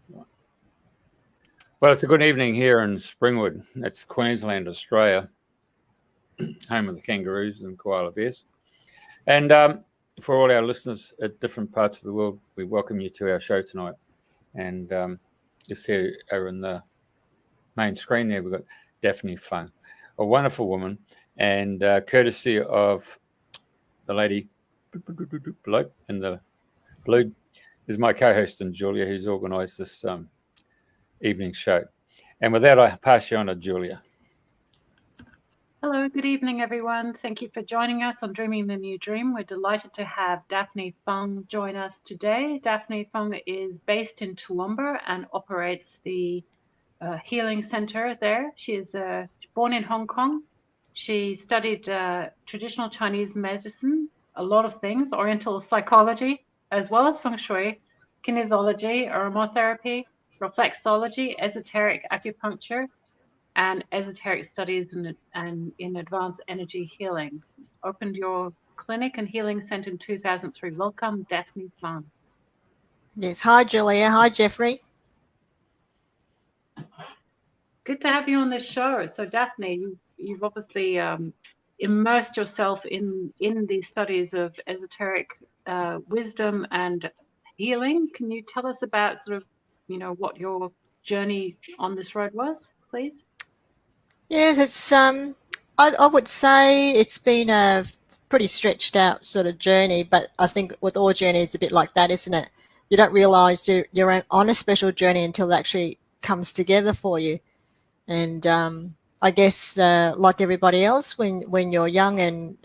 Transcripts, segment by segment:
Well, it's a good evening here in Springwood. That's Queensland, Australia, home of the kangaroos and koala bears. And for all our listeners at different parts of the world, we welcome you to our show tonight. And just here over in the main screen there, we've got Daphne Fung, a wonderful woman, and courtesy of the lady below in the blue is my co-host and Julia, who's organised this evening show. And with that, I pass you on to Julia. Hello, good evening, everyone. Thank you for joining us on Dreaming the New Dream. We're delighted to have Daphne Fung join us today. Daphne Fung is based in Toowoomba and operates the healing center there. She is born in Hong Kong. She studied traditional Chinese medicine, a lot of things, Oriental psychology, as well as feng shui, kinesiology, aromatherapy, reflexology, esoteric acupuncture, and esoteric studies and in advanced energy healings. Opened your clinic and healing center in 2003. Welcome, Daphne Fung. Yes. Hi, Julia. Hi, Jeffrey. Good to have you on this show. So, Daphne, you've obviously immersed yourself in the studies of esoteric wisdom and healing. Can you tell us about sort of, what your journey on this road was, please? Yes, it's I would say it's been a pretty stretched out sort of journey, but I think with all journeys it's a bit like that, isn't it? You don't realise you're on a special journey until it actually comes together for you. And I guess like everybody else, when you're young and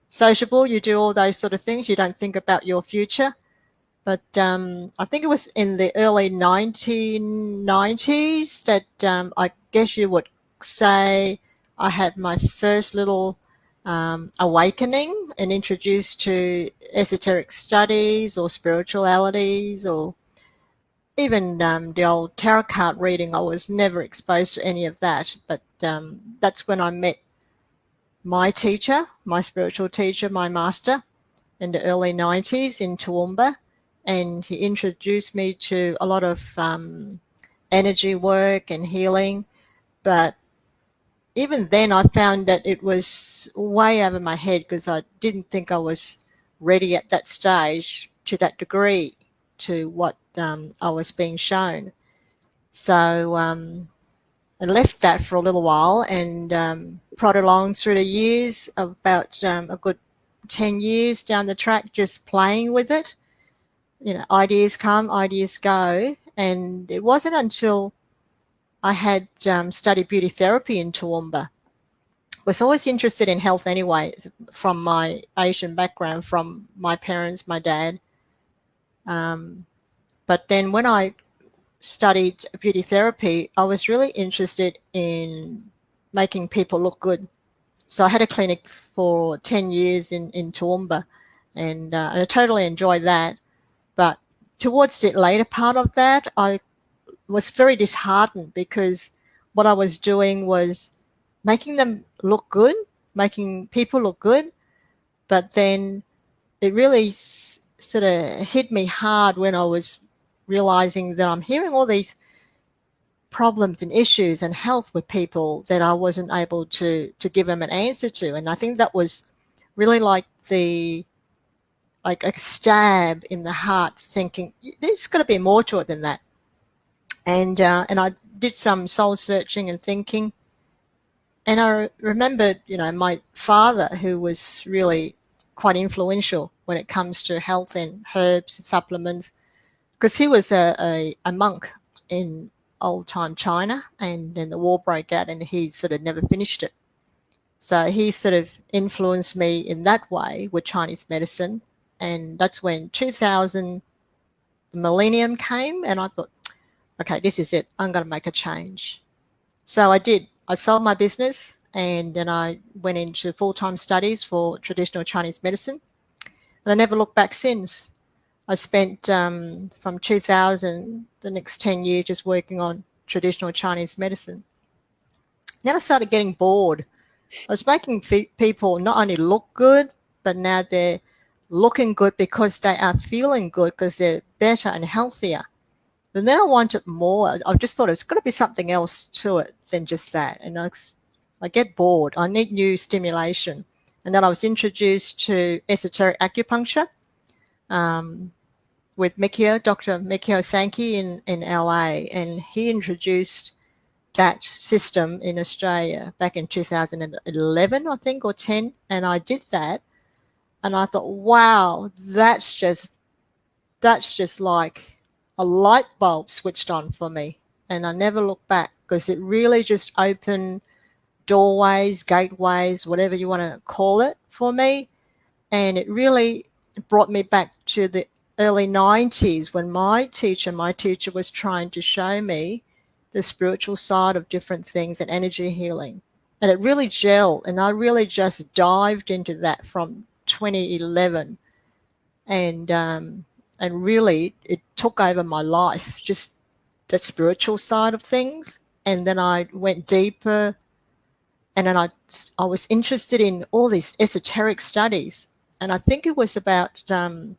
sociable, you do all those sort of things. You don't think about your future. But I think it was in the early 1990s that I guess you would say I had my first little awakening and introduced to esoteric studies or spiritualities or even the old tarot card reading. I was never exposed to any of that. But that's when I met my teacher, my spiritual teacher, my master in the early 90s in Toowoomba. And he introduced me to a lot of energy work and healing. But even then I found that it was way over my head because I didn't think I was ready at that stage to that degree to what I was being shown. So I left that for a little while and prodded along through the years, about a good 10 years down the track, just playing with it. Ideas come, ideas go. And it wasn't until I had studied beauty therapy in Toowoomba. I was always interested in health anyway, from my Asian background, from my parents, my dad. But then when I studied beauty therapy, I was really interested in making people look good. So I had a clinic for 10 years in Toowoomba, and I totally enjoyed that. But towards the later part of that, I was very disheartened because what I was doing was making them look good, making people look good. But then it really sort of hit me hard when I was realizing that I'm hearing all these problems and issues and health with people that I wasn't able to give them an answer to. And I think that was really like a stab in the heart, thinking there's got to be more to it than that. And I did some soul searching and thinking, and I remembered, my father, who was really quite influential when it comes to health and herbs and supplements, because he was a monk in old-time China, and then the war broke out and he sort of never finished it. So he sort of influenced me in that way with Chinese medicine. And that's when 2000, the millennium came, and I thought, okay, this is it. I'm going to make a change. So I did. I sold my business, and then I went into full-time studies for traditional Chinese medicine. And I never looked back since. I spent from 2000, the next 10 years, just working on traditional Chinese medicine. Then I started getting bored. I was making people not only look good, but now they're looking good because they are feeling good, because they're better and healthier. But then I wanted more. I just thought it's got to be something else to it than just that. And I get bored. I need new stimulation. And then I was introduced to esoteric acupuncture with Dr. Mikio Sankey in LA. And he introduced that system in Australia back in 2011, I think, or 10. And I did that. And I thought, wow, that's just like a light bulb switched on for me. And I never looked back, because it really just opened doorways, gateways, whatever you want to call it, for me. And it really brought me back to the early 90s when my teacher was trying to show me the spiritual side of different things and energy healing. And it really gelled, and I really just dived into that from 2011. And really it took over my life, just the spiritual side of things. And then I went deeper, and then I was interested in all these esoteric studies. And I think it was about 3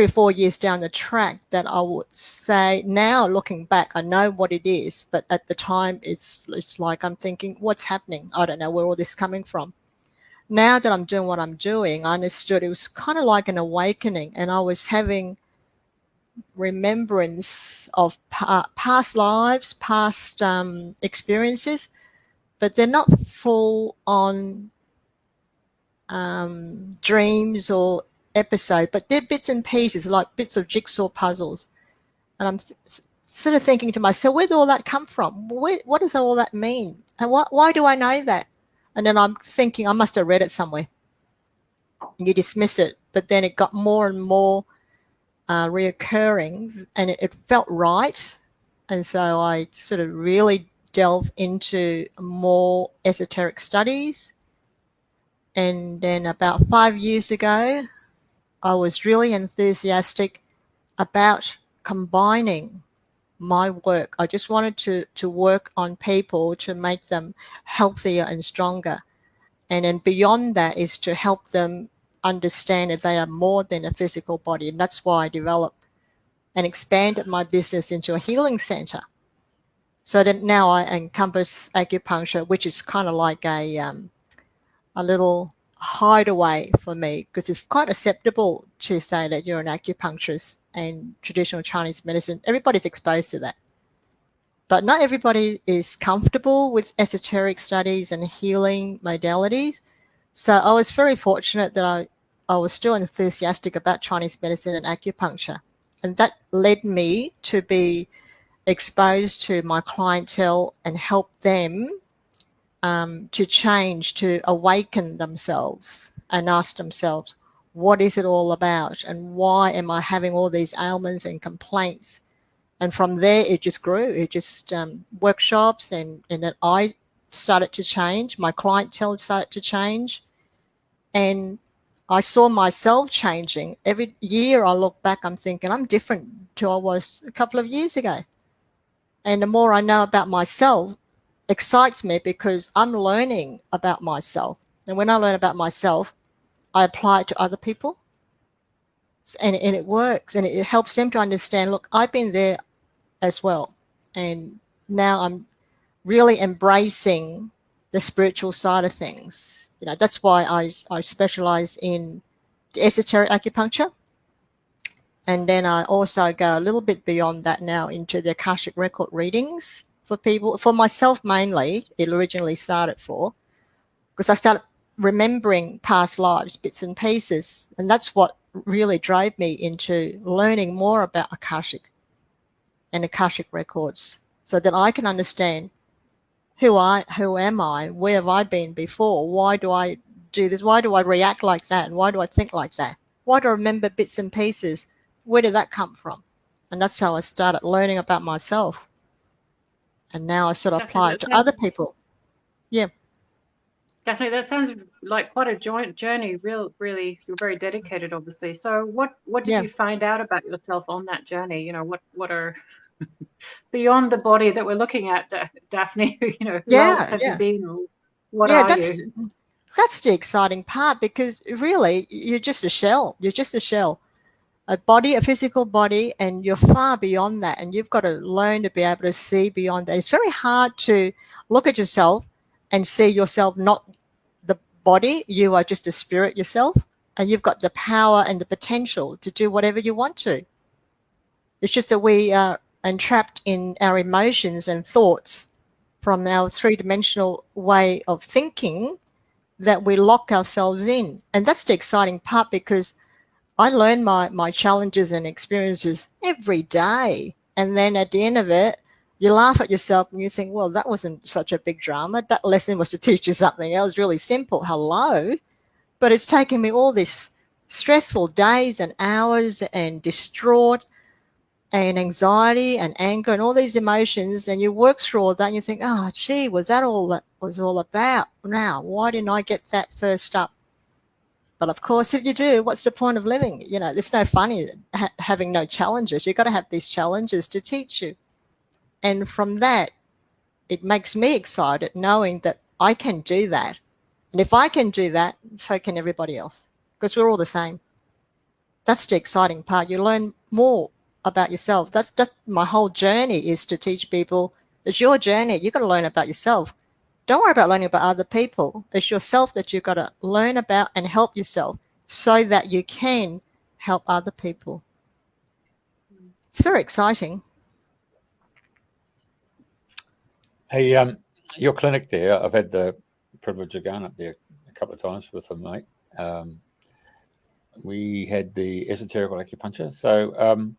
or 4 years down the track that I would say, now looking back, I know what it is, but at the time it's like I'm thinking, what's happening? I don't know where all this is coming from. Now that I'm doing what I'm doing, I understood it was kind of like an awakening, and I was having remembrance of past lives, past experiences, but they're not full on dreams or episode, but they're bits and pieces, like bits of jigsaw puzzles. And I'm sort of thinking to myself, where did all that come from? What does all that mean? And why do I know that? And then I'm thinking, I must have read it somewhere. And you dismiss it, but then it got more and more reoccurring, and it felt right. And so I sort of really delved into more esoteric studies. And then about 5 years ago, I was really enthusiastic about combining my work. I just wanted to work on people to make them healthier and stronger. And then beyond that is to help them understand that they are more than a physical body. And that's why I developed and expanded my business into a healing center. So that now I encompass acupuncture, which is kind of like a little hideaway for me, because it's quite acceptable to say that you're an acupuncturist and traditional Chinese medicine. Everybody's exposed to that. But not everybody is comfortable with esoteric studies and healing modalities. So I was very fortunate that I was still enthusiastic about Chinese medicine and acupuncture. And that led me to be exposed to my clientele and help them to change, to awaken themselves and ask themselves, what is it all about? And why am I having all these ailments and complaints? And from there, it just grew. It just workshops, and then I started to change. My clientele started to change. And I saw myself changing. Every year I look back, I'm thinking, I'm different to I was a couple of years ago. And the more I know about myself, excites me, because I'm learning about myself. And when I learn about myself, I apply it to other people. And it works, and it helps them to understand, look, I've been there as well. And now I'm really embracing the spiritual side of things. You know, that's why I specialize in the esoteric acupuncture. And then I also go a little bit beyond that now into the Akashic record readings for people. For myself mainly, it originally started for, because I started remembering past lives, bits and pieces. And that's what really drove me into learning more about Akashic and Akashic records, so that I can understand who am I, where have I been before, why do I do this, why do I react like that, and why do I think like that, why do I remember bits and pieces, where did that come from? And that's how I started learning about myself. And now I sort of apply it to other people. Yeah. Daphne, that sounds like quite a joint journey. Really, you're very dedicated, obviously. So what did you find out about yourself on that journey? You know, what are beyond the body that we're looking at, Daphne? You know, who else have you been, or what are you? That's the exciting part, because really you're just a shell. You're just a shell. body, a physical body, and you're far beyond that. And you've got to learn to be able to see beyond that. It's very hard to look at yourself and see yourself not the body. You are just a spirit yourself, and you've got the power and the potential to do whatever you want to. It's just that we are entrapped in our emotions and thoughts from our three-dimensional way of thinking that we lock ourselves in. And that's the exciting part, because I learn my challenges and experiences every day. And then at the end of it, you laugh at yourself and you think, well, that wasn't such a big drama. That lesson was to teach you something else really simple. Hello. But it's taken me all this stressful days and hours and distraught and anxiety and anger and all these emotions, and you work through all that and you think, oh, gee, was that all that was all about? Now, why didn't I get that first up? But of course, if you do, what's the point of living? You know, there's no fun in having no challenges. You've got to have these challenges to teach you. And from that, it makes me excited knowing that I can do that. And if I can do that, so can everybody else, because we're all the same. That's the exciting part. You learn more about yourself. That's my whole journey, is to teach people. It's your journey. You've got to learn about yourself. Don't worry about learning about other people. It's yourself that you've got to learn about and help yourself so that you can help other people. It's very exciting. Hey, your clinic there, I've had the privilege of going up there a couple of times with a mate. We had the Esoteric Acupuncture. So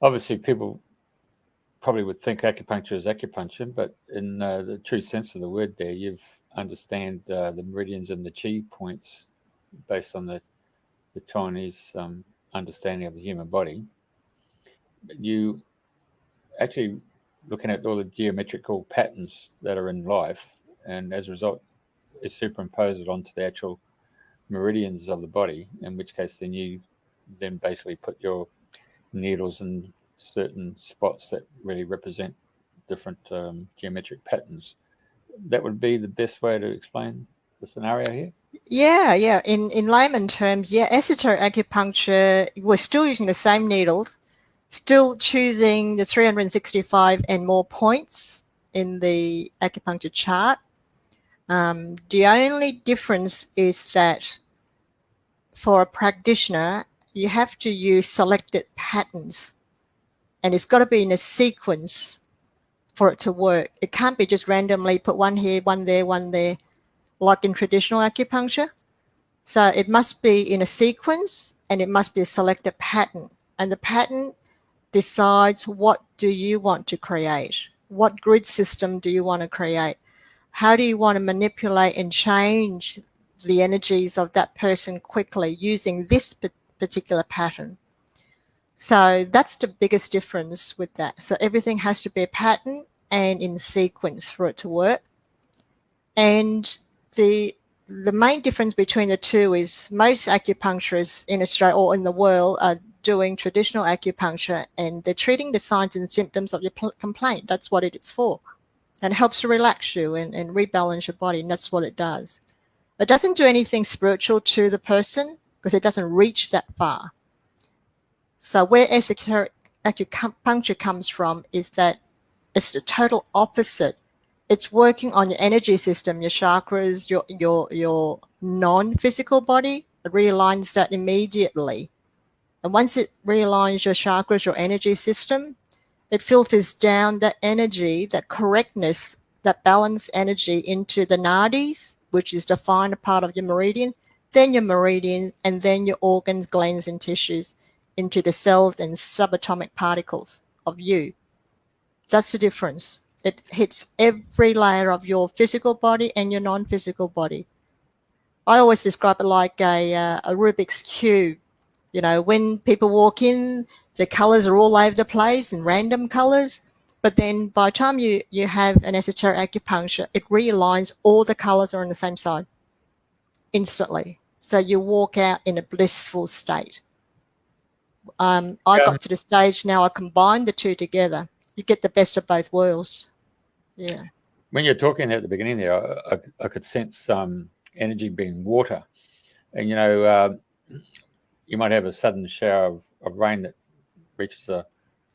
obviously people probably would think acupuncture is acupuncture, but in the true sense of the word there, you've understand the meridians and the chi points based on the Chinese understanding of the human body. You actually looking at all the geometrical patterns that are in life, and as a result, is superimpose it onto the actual meridians of the body, in which case then you then basically put your needles in certain spots that really represent different geometric patterns. That would be the best way to explain the scenario here? Yeah. In layman terms, yeah, esoteric acupuncture, we're still using the same needles, still choosing the 365 and more points in the acupuncture chart. The only difference is that for a practitioner, you have to use selected patterns, and it's got to be in a sequence for it to work. It can't be just randomly put one here, one there, like in traditional acupuncture. So it must be in a sequence, and it must be a selected pattern. And the pattern decides, what do you want to create? What grid system do you want to create? How do you want to manipulate and change the energies of that person quickly using this particular pattern? So that's the biggest difference with that. So everything has to be a pattern and in sequence for it to work. And the main difference between the two is most acupuncturists in Australia or in the world are doing traditional acupuncture, and they're treating the signs and symptoms of your complaint. That's what it is for. And it helps to relax you and rebalance your body, and that's what it does. It doesn't do anything spiritual to the person because it doesn't reach that far. So where esoteric acupuncture comes from is that it's the total opposite. It's working on your energy system, your chakras, your non-physical body. It realigns that immediately. And once it realigns your chakras, your energy system, it filters down that energy, that correctness, that balanced energy into the nadis, which is the finer part of your meridian, then your meridian, and then your organs, glands, and tissues into the cells and subatomic particles of you. That's the difference. It hits every layer of your physical body and your non-physical body. I always describe it like a Rubik's Cube. You know, when people walk in, the colors are all over the place and random colors. But then by the time you have an esoteric acupuncture, it realigns all the colors are on the same side instantly. So you walk out in a blissful state. I got to the stage now I combine the two together. You get the best of both worlds. Yeah. When you're talking at the beginning there, I could sense energy being water. And, you might have a sudden shower of rain that reaches the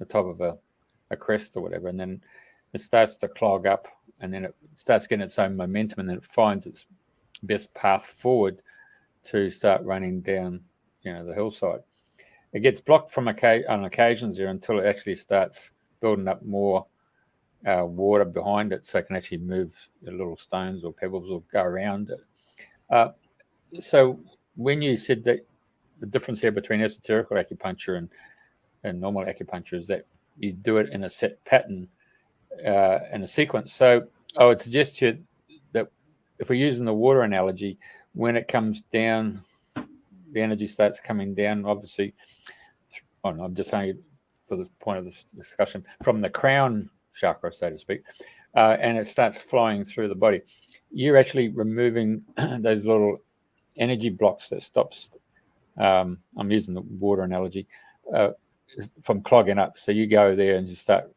top of a crest or whatever, and then it starts to clog up, and then it starts getting its own momentum, and then it finds its best path forward to start running down, the hillside. It gets blocked on occasions there until it actually starts building up more water behind it, so it can actually move the little stones or pebbles or go around it. So when you said that the difference here between esoteric acupuncture and normal acupuncture is that you do it in a set pattern, in a sequence. So I would suggest to you that if we're using the water analogy, when it comes down, the energy starts coming down, obviously, I'm just saying for the point of this discussion, from the crown chakra, so to speak, and it starts flowing through the body. You're actually removing those little energy blocks that stops, I'm using the water analogy, from clogging up. So you go there and you start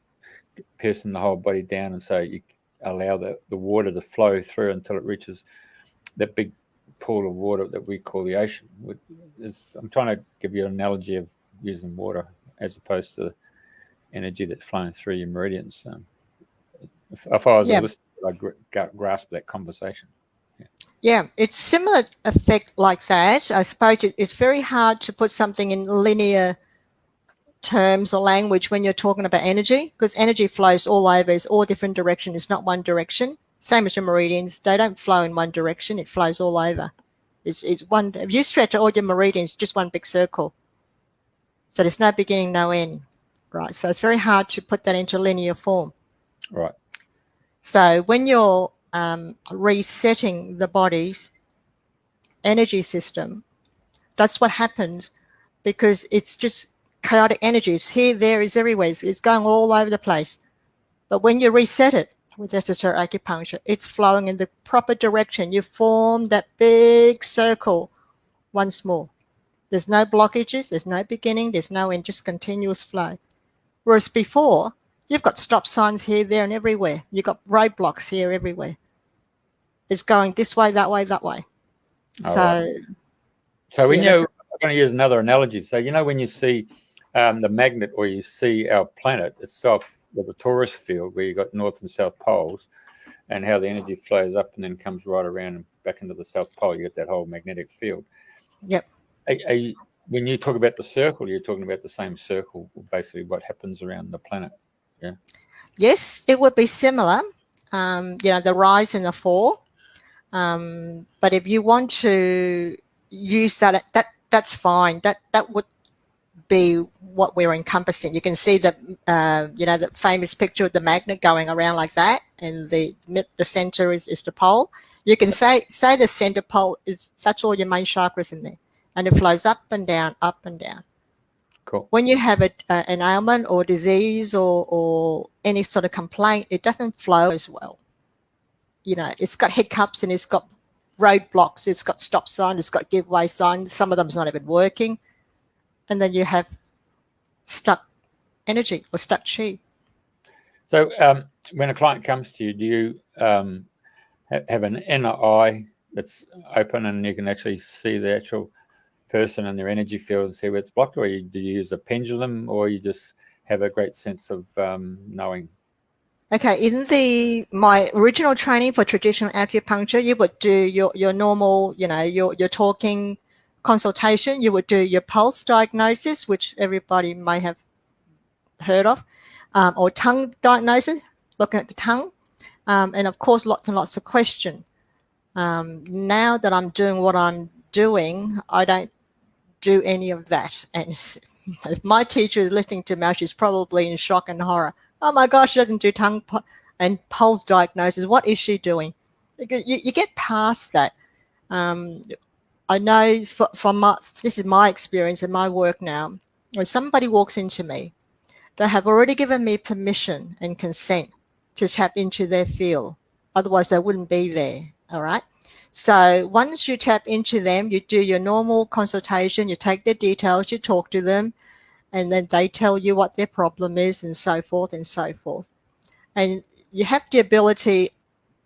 piercing the whole body down, and so you allow the water to flow through until it reaches that big pool of water that we call the ocean. I'm trying to give you an analogy of using water as opposed to the energy that's flowing through your meridians. If I was a listener, I'd grasp that conversation. Yeah, it's similar effect like that. I suppose it's very hard to put something in linear terms or language when you're talking about energy, because energy flows all over. It's all different directions. It's not one direction. Same as your meridians. They don't flow in one direction. It flows all over. It's one. If you stretch all your meridians, just one big circle. So there's no beginning, no end. Right. So it's very hard to put that into linear form. Right. So when you're resetting the body's energy system, that's what happens, because it's just chaotic energy. It's here, there, it's everywhere. It's going all over the place. But when you reset it with esoteric acupuncture, it's flowing in the proper direction. You form that big circle once more. There's no blockages, there's no beginning, there's no end, just continuous flow. Whereas before, you've got stop signs here, there, and everywhere. You've got roadblocks here, everywhere. It's going this way, that way, that way. So when I'm going to use another analogy. So when you see the magnet, or you see our planet itself with a torus field where you've got north and south poles, and how the energy flows up and then comes right around and back into the south pole, you get that whole magnetic field. Yep. When you talk about the circle, you're talking about the same circle, basically what happens around the planet. Yeah. Yes, it would be similar. The rise and the fall. But if you want to use that's fine. That would be what we're encompassing. You can see that the famous picture of the magnet going around like that, and the center is the pole. You can say the center pole that's all your main chakras in there, and it flows up and down, up and down. Cool. When you have an ailment or disease or any sort of complaint, it doesn't flow as well. It's got hiccups and it's got roadblocks, it's got stop signs, it's got giveaway signs. Some of them's not even working. And then you have stuck energy or stuck chi. So when a client comes to you, do you have an inner eye that's open and you can actually see the actual person and their energy field and see where it's blocked, or do you use a pendulum, or you just have a great sense of knowing? Okay, in my original training for traditional acupuncture, you would do your normal, your talking consultation. You would do your pulse diagnosis, which everybody may have heard of, or tongue diagnosis, looking at the tongue, and of course lots and lots of questions. Now that I'm doing what I'm doing, I don't do any of that. And if my teacher is listening to me, she's probably in shock and horror. Oh my gosh, she doesn't do tongue and pulse diagnosis. What is she doing? You get past that. I know this is my experience and my work now. When somebody walks into me, they have already given me permission and consent to tap into their field. Otherwise, they wouldn't be there. All right. So once you tap into them, you do your normal consultation, you take their details, you talk to them, and then they tell you what their problem is, and so forth and so forth. And you have the ability,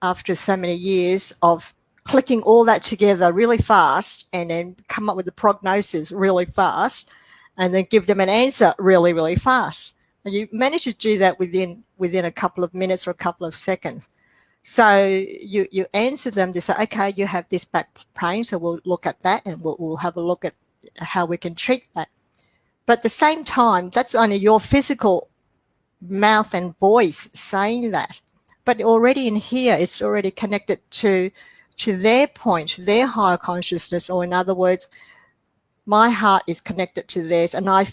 after so many years, of clicking all that together really fast and then come up with the prognosis really fast and then give them an answer really, really fast. And you manage to do that within a couple of minutes or a couple of seconds. So you answer them to say, okay, you have this back pain, so we'll look at that and we'll have a look at how we can treat that. But at the same time, that's only your physical mouth and voice saying that. But already in here, it's already connected to their point, their higher consciousness, or in other words, my heart is connected to theirs, and I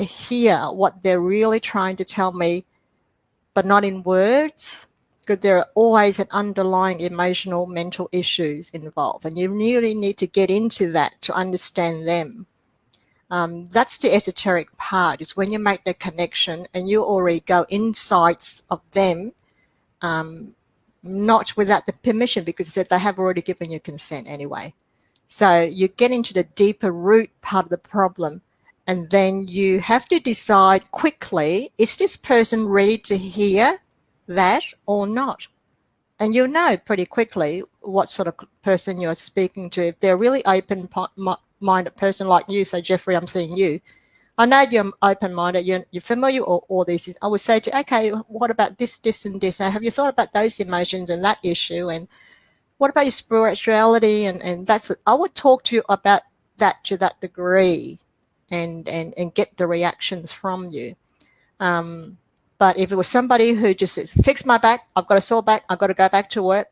hear what they're really trying to tell me, but not in words, because there are always an underlying emotional, mental issues involved, and you really need to get into that to understand them. That's the esoteric part, is when you make the connection and you already go insights of them, not without the permission, because they have already given you consent anyway. So you get into the deeper root part of the problem, and then you have to decide quickly, is this person ready to hear that or not? And you'll know pretty quickly what sort of person you're speaking to. If they're a really open-minded person like you, so Jeffrey, I'm seeing you. I know you're open-minded, you're familiar with all these things. I would say to you, okay, what about this, this, and this? Now, have you thought about those emotions and that issue? And what about your spirituality? And that's what I would talk to you about, that to that degree, and get the reactions from you. But if it was somebody who just says, fix my back, I've got a sore back, I've got to go back to work,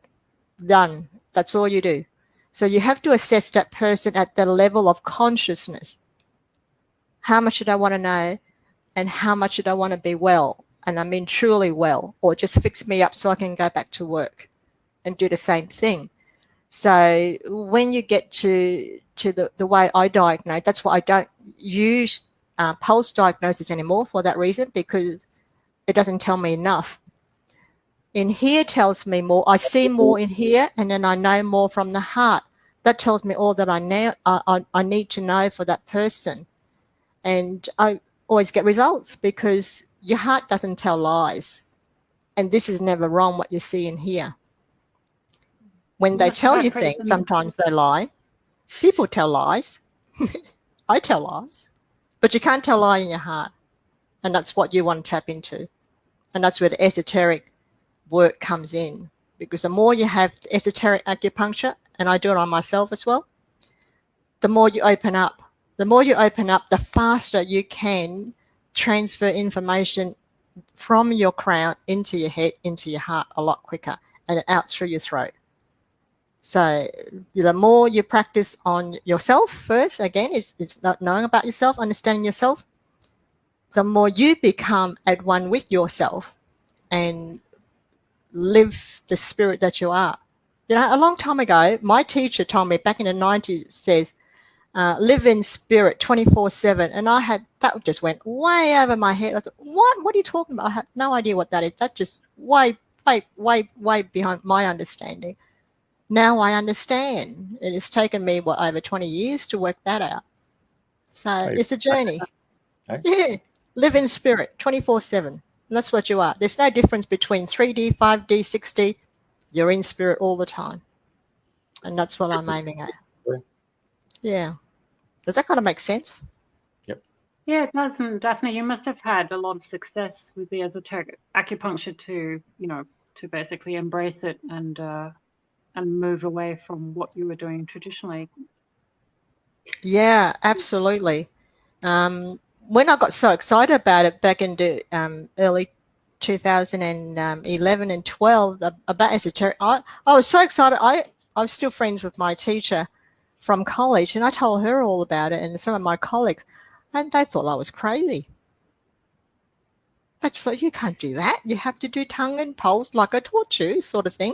done. That's all you do. So you have to assess that person at the level of consciousness. How much should I want to know, and how much should I want to be well? And I mean truly well, or just fix me up so I can go back to work and do the same thing. So when you get to the way I diagnose, that's why I don't use pulse diagnosis anymore, for that reason, because it doesn't tell me enough. In here tells me more. I see more in here, and then I know more from the heart. That tells me all that I need to know for that person. And I always get results, because your heart doesn't tell lies. And this is never wrong, what you see in here. When they tell you things, sometimes they lie. People tell lies. I tell lies. But you can't tell a lie in your heart. And that's what you want to tap into. And that's where the esoteric work comes in. Because the more you have esoteric acupuncture, and I do it on myself as well, the more you open up. The more you open up, the faster you can transfer information from your crown into your head, into your heart a lot quicker, and out through your throat. So the more you practice on yourself first, again, it's not knowing about yourself, understanding yourself, the more you become at one with yourself and live the spirit that you are. You know, a long time ago, my teacher told me back in the 90s, says, live in spirit 24/7. And that just went way over my head. I thought, what are you talking about? I had no idea what that is. That just way behind my understanding. Now I understand. It has taken me, over 20 years to work that out. So it's a journey. Yeah. Live in spirit 24/7. That's what you are. There's no difference between 3D, 5D, 6D. You're in spirit all the time. And that's what I'm aiming at. Yeah. Does that kind of make sense? Yep. Yeah, it does. And Daphne, you must have had a lot of success with the esoteric acupuncture to basically embrace it and move away from what you were doing traditionally. Yeah, absolutely. When I got so excited about it back in the early 2011 and 12 about esoteric, I was so excited. I was still friends with my teacher from college, and I told her all about it, and some of my colleagues, and they thought I was crazy. They just thought, you can't do that. You have to do tongue and pulse like I taught you, sort of thing.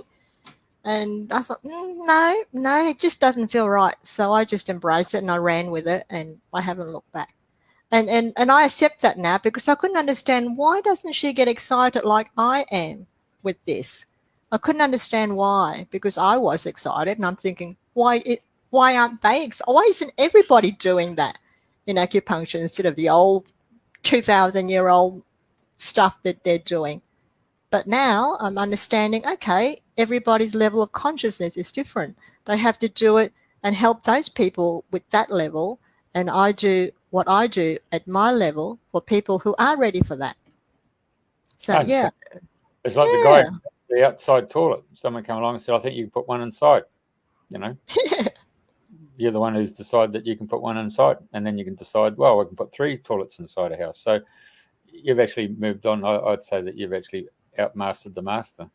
And I thought, no, it just doesn't feel right. So I just embraced it and I ran with it, and I haven't looked back. And I accept that now, because I couldn't understand, why doesn't she get excited like I am with this? I couldn't understand why, because I was excited, and I'm thinking, why aren't they? Why isn't everybody doing that in acupuncture instead of the old 2,000-year-old stuff that they're doing? But now I'm understanding, okay, everybody's level of consciousness is different. They have to do it and help those people with that level. And I do what I do at my level for people who are ready for that. So, yeah. It's like the guy, the outside toilet. Someone came along and said, I think you can put one inside, you know. You're the one who's decided that you can put one inside, and then you can decide, well, I can put 3 toilets inside a house. So you've actually moved on. I'd say that you've actually outmastered the master.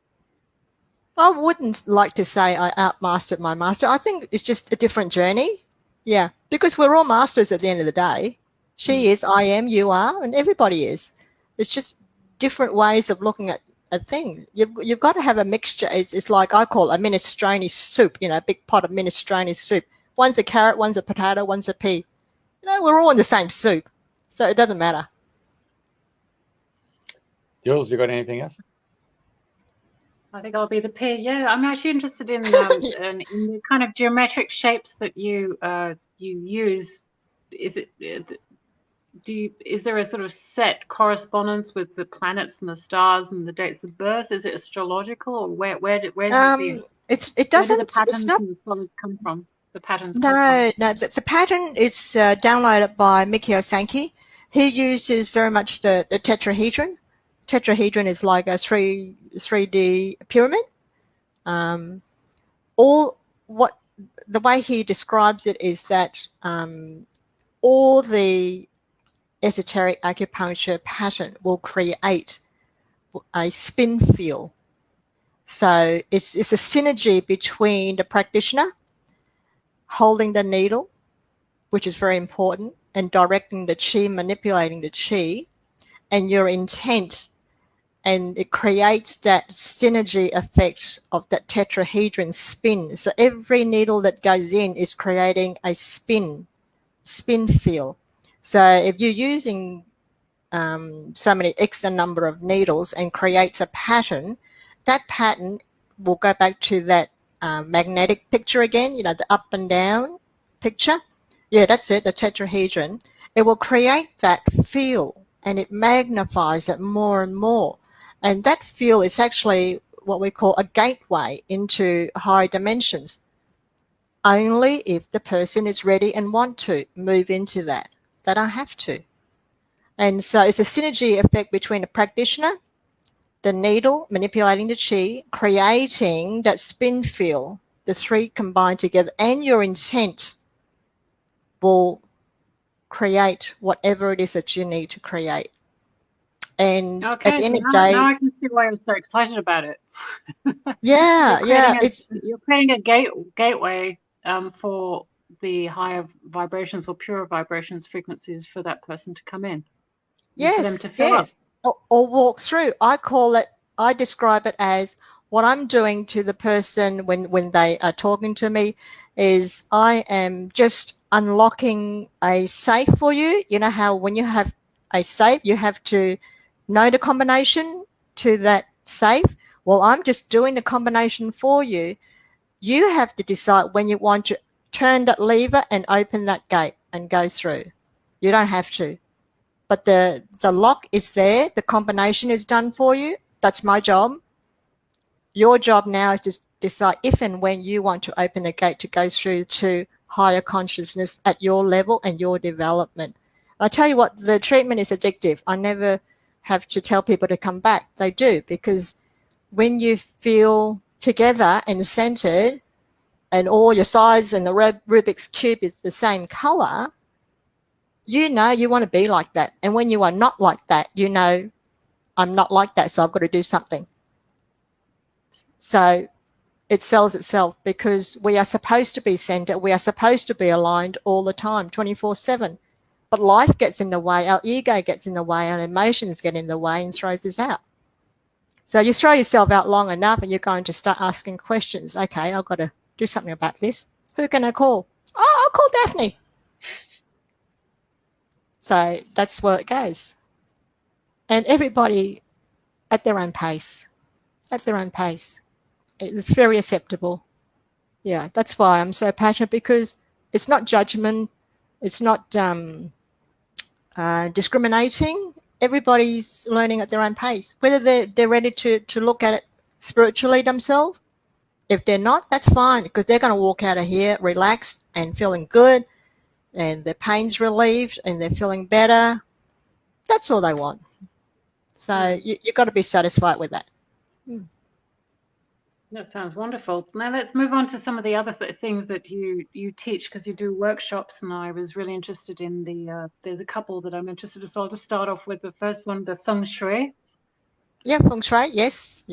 I wouldn't like to say I outmastered my master. I think it's just a different journey. Yeah, because we're all masters at the end of the day. She is, I am, you are, and everybody is. It's just different ways of looking at things. You've got to have a mixture. It's like I call a minestrone soup, you know, a big pot of minestrone soup. One's a carrot, one's a potato, one's a pea. You know, we're all in the same soup, so it doesn't matter. Jules, you got anything else? I think I'll be the pea. Yeah, I'm actually interested in the kind of geometric shapes that you use. Is there a sort of set correspondence with the planets and the stars and the dates of birth? Is it astrological, or where does it doesn't. Where do the patterns and the solids come from? The patterns. No. The pattern is downloaded by Mikio Sankey. He uses very much the tetrahedron. Tetrahedron is like a 3D pyramid. The way he describes it is that all the esoteric acupuncture pattern will create a spin field. So it's a synergy between the practitioner holding the needle, which is very important, and directing the chi, manipulating the chi, and your intent. And it creates that synergy effect of that tetrahedron spin. So every needle that goes in is creating a spin field. So if you're using so many extra number of needles and creates a pattern, that pattern will go back to that magnetic picture again, you know, the up and down picture. Yeah, that's it, the tetrahedron. It will create that field and it magnifies it more and more. And that field is actually what we call a gateway into higher dimensions. Only if the person is ready and want to move into that I have to. And so it's a synergy effect between the practitioner, the needle manipulating the chi, creating that spin field, the 3 combined together, and your intent will create whatever it is that you need to create. And at the end of the day, now I can see why I'm so excited about it. Yeah, you're creating a gateway for the higher vibrations or purer vibrations, frequencies for that person to come in. Yes, for them to fill up. Or walk through. I describe it as what I'm doing to the person when they are talking to me is I am just unlocking a safe for you. You know how when you have a safe, you have to know the combination to that safe. Well, I'm just doing the combination for you. You have to decide when you want to turn that lever and open that gate and go through. You don't have to. But the lock is there. The combination is done for you. That's my job. Your job now is to decide if and when you want to open a gate to go through to higher consciousness at your level and your development. I tell you what, the treatment is addictive. I never have to tell people to come back. They do, because when you feel together and centered and all your size and the Rubik's Cube is the same color, you know you want to be like that. And when you are not like that, you know, I'm not like that, so I've got to do something. So it sells itself because we are supposed to be centered. We are supposed to be aligned all the time, 24/7. But life gets in the way, our ego gets in the way, our emotions get in the way and throws us out. So you throw yourself out long enough and you're going to start asking questions. Okay, I've got to do something about this. Who can I call? Oh, I'll call Daphne. So that's where it goes. And everybody at their own pace. At their own pace. It's very acceptable. Yeah, that's why I'm so passionate, because it's not judgment. It's not discriminating. Everybody's learning at their own pace. Whether they're ready to look at it spiritually themselves, If they're not, that's fine, because they're going to walk out of here relaxed and feeling good, and their pain's relieved and they're feeling better. That's all they want. So you've got to be satisfied with that. That sounds wonderful. Now let's move on to some of the other things that you teach, because you do workshops, and I was really interested in there's a couple that I'm interested in. So I'll just start off with the first one, the feng shui. Yeah, feng shui, yes.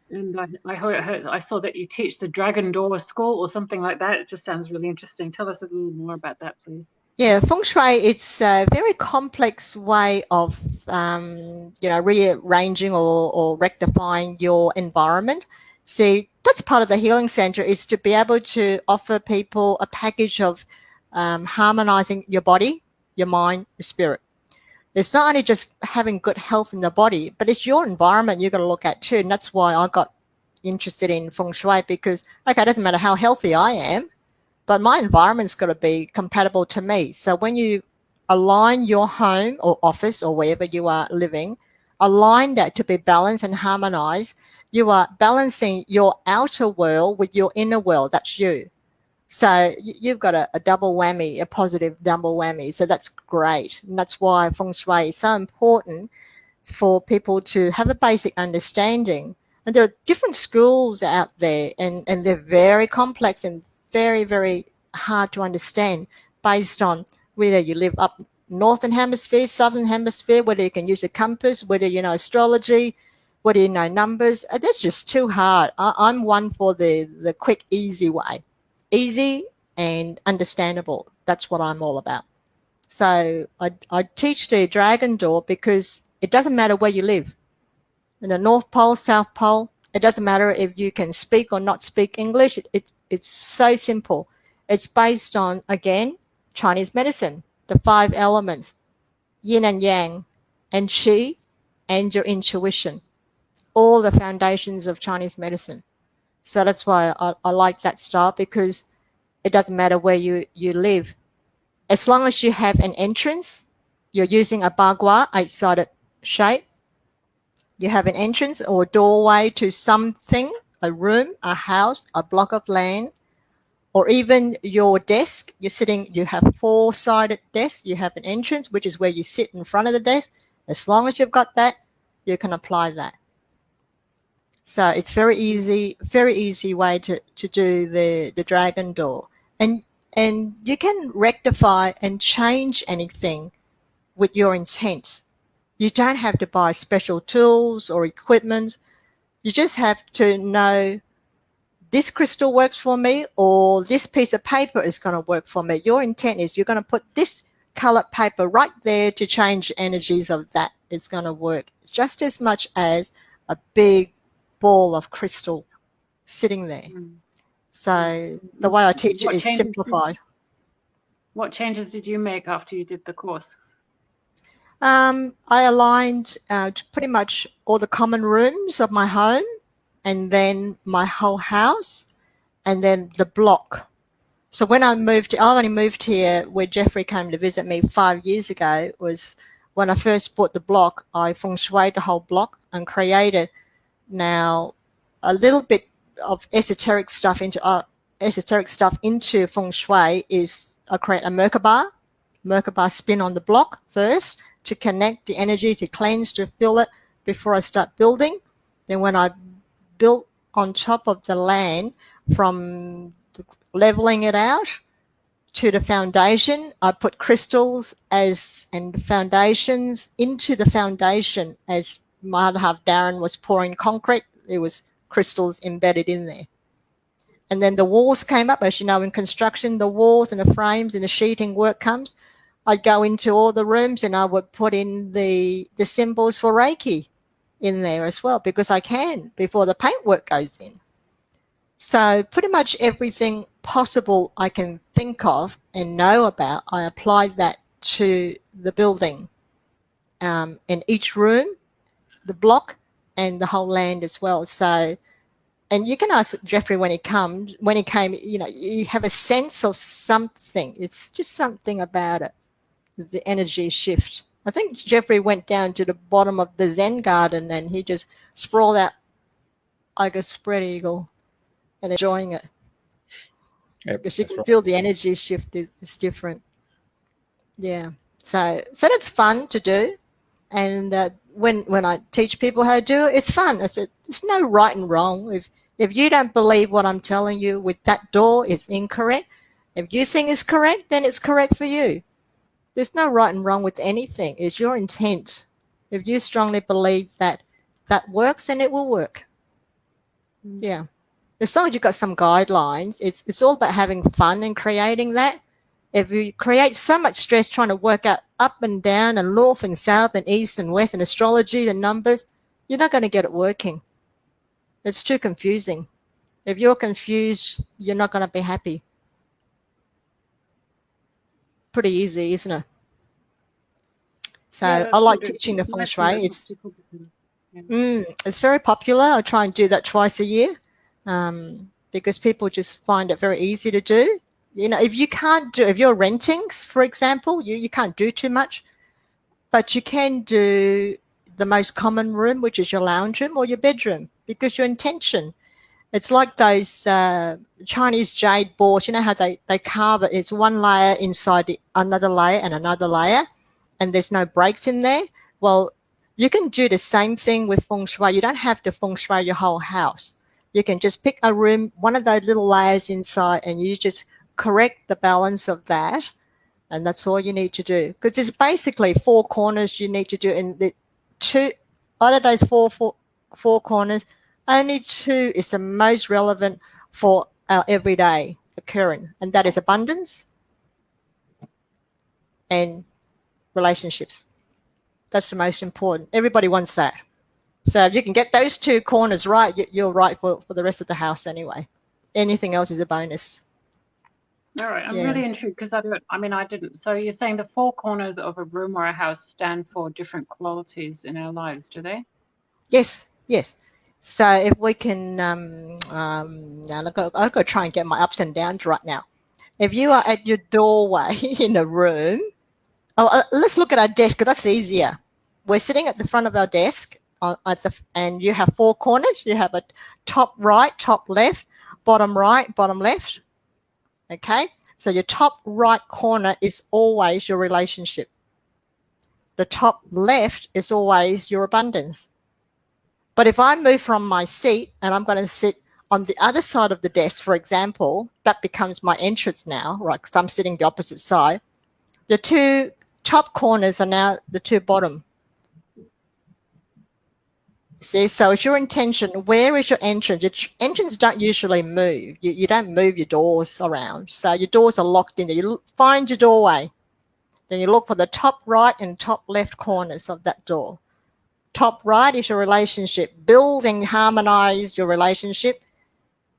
And I saw that you teach the Dragon Door School or something like that. It just sounds really interesting. Tell us a little more about that, please. Yeah, feng shui, it's a very complex way of, rearranging or rectifying your environment. See, that's part of the healing center, is to be able to offer people a package of harmonizing your body, your mind, your spirit. It's not only just having good health in the body, but it's your environment you've got to look at too. And that's why I got interested in feng shui, because, okay, it doesn't matter how healthy I am, but my environment's got to be compatible to me. So when you align your home or office or wherever you are living, align that to be balanced and harmonized, you are balancing your outer world with your inner world. That's you. So you've got a double whammy, a positive double whammy. So that's great. And that's why feng shui is so important, for people to have a basic understanding. And there are different schools out there, and they're very complex and very, very hard to understand, based on whether you live up northern hemisphere, southern hemisphere, whether you can use a compass, whether you know astrology, whether you know numbers. That's just too hard. I'm one for the quick, easy way. Easy and understandable. That's what I'm all about. So I teach the Dragon Door because it doesn't matter where you live. In the North Pole, South Pole, it doesn't matter if you can speak or not speak English. It's so simple. It's based on, again, Chinese medicine, the 5 elements, yin and yang, and qi, and your intuition, all the foundations of Chinese medicine. So that's why I like that style, because it doesn't matter where you live. As long as you have an entrance, you're using a bagua, 8-sided shape, you have an entrance or doorway to something, a room, a house, a block of land, or even your desk. You have 4-sided desk, you have an entrance, which is where you sit in front of the desk. As long as you've got that, you can apply that. So it's very easy way to do the Dragon Door. And you can rectify and change anything with your intent. You don't have to buy special tools or equipment. You just have to know, this crystal works for me, or this piece of paper is going to work for me. Your intent is you're going to put this colored paper right there to change energies of that. It's going to work just as much as a big ball of crystal sitting there. So the way I teach it is simplified. What changes did you make after you did the course? I aligned pretty much all the common rooms of my home, and then my whole house, and then the block. So when I only moved here where Jeffrey came to visit me 5 years ago. Was when I first bought the block. I feng shuied the whole block and created now a little bit of esoteric stuff into feng shui. Is I create a Merkaba spin on the block first to connect the energy, to cleanse, to fill it before I start building. Then when I built on top of the land, from leveling it out to the foundation, I put crystals and foundations into the foundation. As my other half, Darren, was pouring concrete, there was crystals embedded in there. And then the walls came up. As you know, in construction, the walls and the frames and the sheeting work comes. I'd go into all the rooms and I would put in the symbols for Reiki in there as well, because I can, before the paintwork goes in. So pretty much everything possible I can think of and know about, I applied that to the building, in each room, the block, and the whole land as well. So, and you can ask Jeffrey when he came, you have a sense of something. It's just something about it, the energy shift. I think Jeffrey went down to the bottom of the Zen garden and he just sprawled out like a spread eagle. and enjoying it. Yep, Because you that's can right. feel the energy shift is different. Yeah. So that's fun to do. And when I teach people how to do it, it's fun. I said, there's no right and wrong. If you don't believe what I'm telling you with that door is incorrect, if you think it's correct, then it's correct for you. There's no right and wrong with anything. It's your intent. If you strongly believe that that works, then it will work. Yeah. As long as you've got some guidelines, it's all about having fun and creating that. If you create so much stress trying to work out up and down and north and south and east and west and astrology and numbers, you're not going to get it working. It's too confusing. If you're confused, you're not going to be happy. Pretty easy, isn't it? So Yeah, I that's like good. teaching the It's feng nice when shui. it's not It's too complicated. Yeah. it's very popular. I try and do that twice a year because people just find it very easy to do. You know, if you're renting, for example, you can't do too much, but you can do the most common room, which is your lounge room or your bedroom, because your intention. It's like those Chinese jade boards. You know how they carve it? It's one layer inside another layer and another layer, and there's no breaks in there. Well, you can do the same thing with feng shui. You don't have to feng shui your whole house. You can just pick a room, one of those little layers inside, and you just correct the balance of that, and that's all you need to do. Because there's basically four corners you need to do, and the two out of those four corners, only two is the most relevant for our everyday occurring, and that is abundance and relationships. That's the most important. Everybody wants that. So if you can get those two corners right, you're right for the rest of the house anyway. Anything else is a bonus. All right, I'm Yeah. really intrigued because I didn't. So you're saying the four corners of a room or a house stand for different qualities in our lives, do they? Yes. So if we can, now I've got to try and get my ups and downs right now. If you are at your doorway in a room, let's look at our desk because that's easier. We're sitting at the front of our desk, and you have four corners. You have a top right, top left, bottom right, bottom left. Okay, so your top right corner is always your relationship. The top left is always your abundance. But if I move from my seat and I'm going to sit on the other side of the desk, for example, that becomes my entrance now, right? Because I'm sitting the opposite side. The two top corners are now the two bottom. See, so it's your intention. Where is your entrance? Your entrance don't usually move. You don't move your doors around. So your doors are locked in there. You find your doorway. Then you look for the top right and top left corners of that door. Top right is your relationship. Build and harmonize your relationship.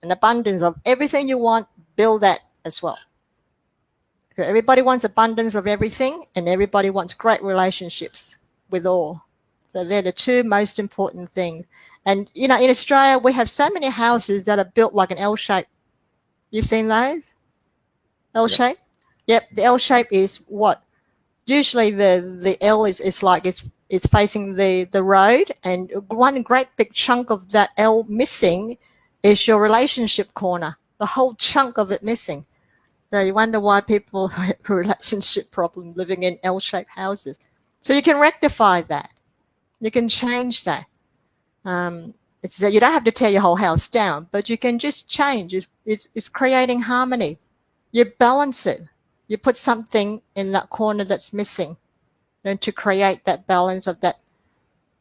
An abundance of everything you want, build that as well. So everybody wants abundance of everything, and everybody wants great relationships with all. So they're the two most important things. And, you know, in Australia, we have so many houses that are built like an L shape. You've seen those? L shape? Yep, the L shape is what? Usually the L is like it's facing the road, and one great big chunk of that L missing is your relationship corner. The whole chunk of it missing. So you wonder why people have a relationship problem living in L-shaped houses. So you can rectify that. You can change that. It's that you don't have to tear your whole house down, but you can just change. It's creating harmony. You balance it. You put something in that corner that's missing, and to create that balance of that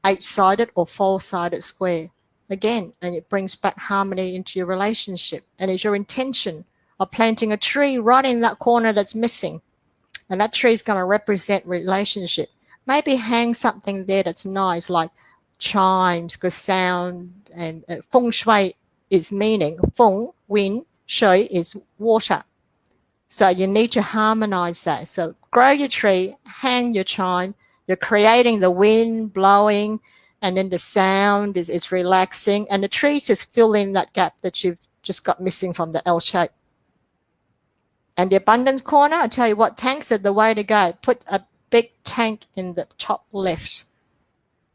8-sided or 4-sided square again, and it brings back harmony into your relationship. And it's your intention of planting a tree right in that corner that's missing, and that tree is going to represent relationship. Maybe hang something there that's nice, like chimes, because sound and feng shui is meaning. Feng, wind, shui is water. So you need to harmonize that. So grow your tree, hang your chime. You're creating the wind blowing, and then the sound is relaxing, and the trees just fill in that gap that you've just got missing from the L shape. And the abundance corner, I tell you what, tanks are the way to go. Put a big tank in the top left,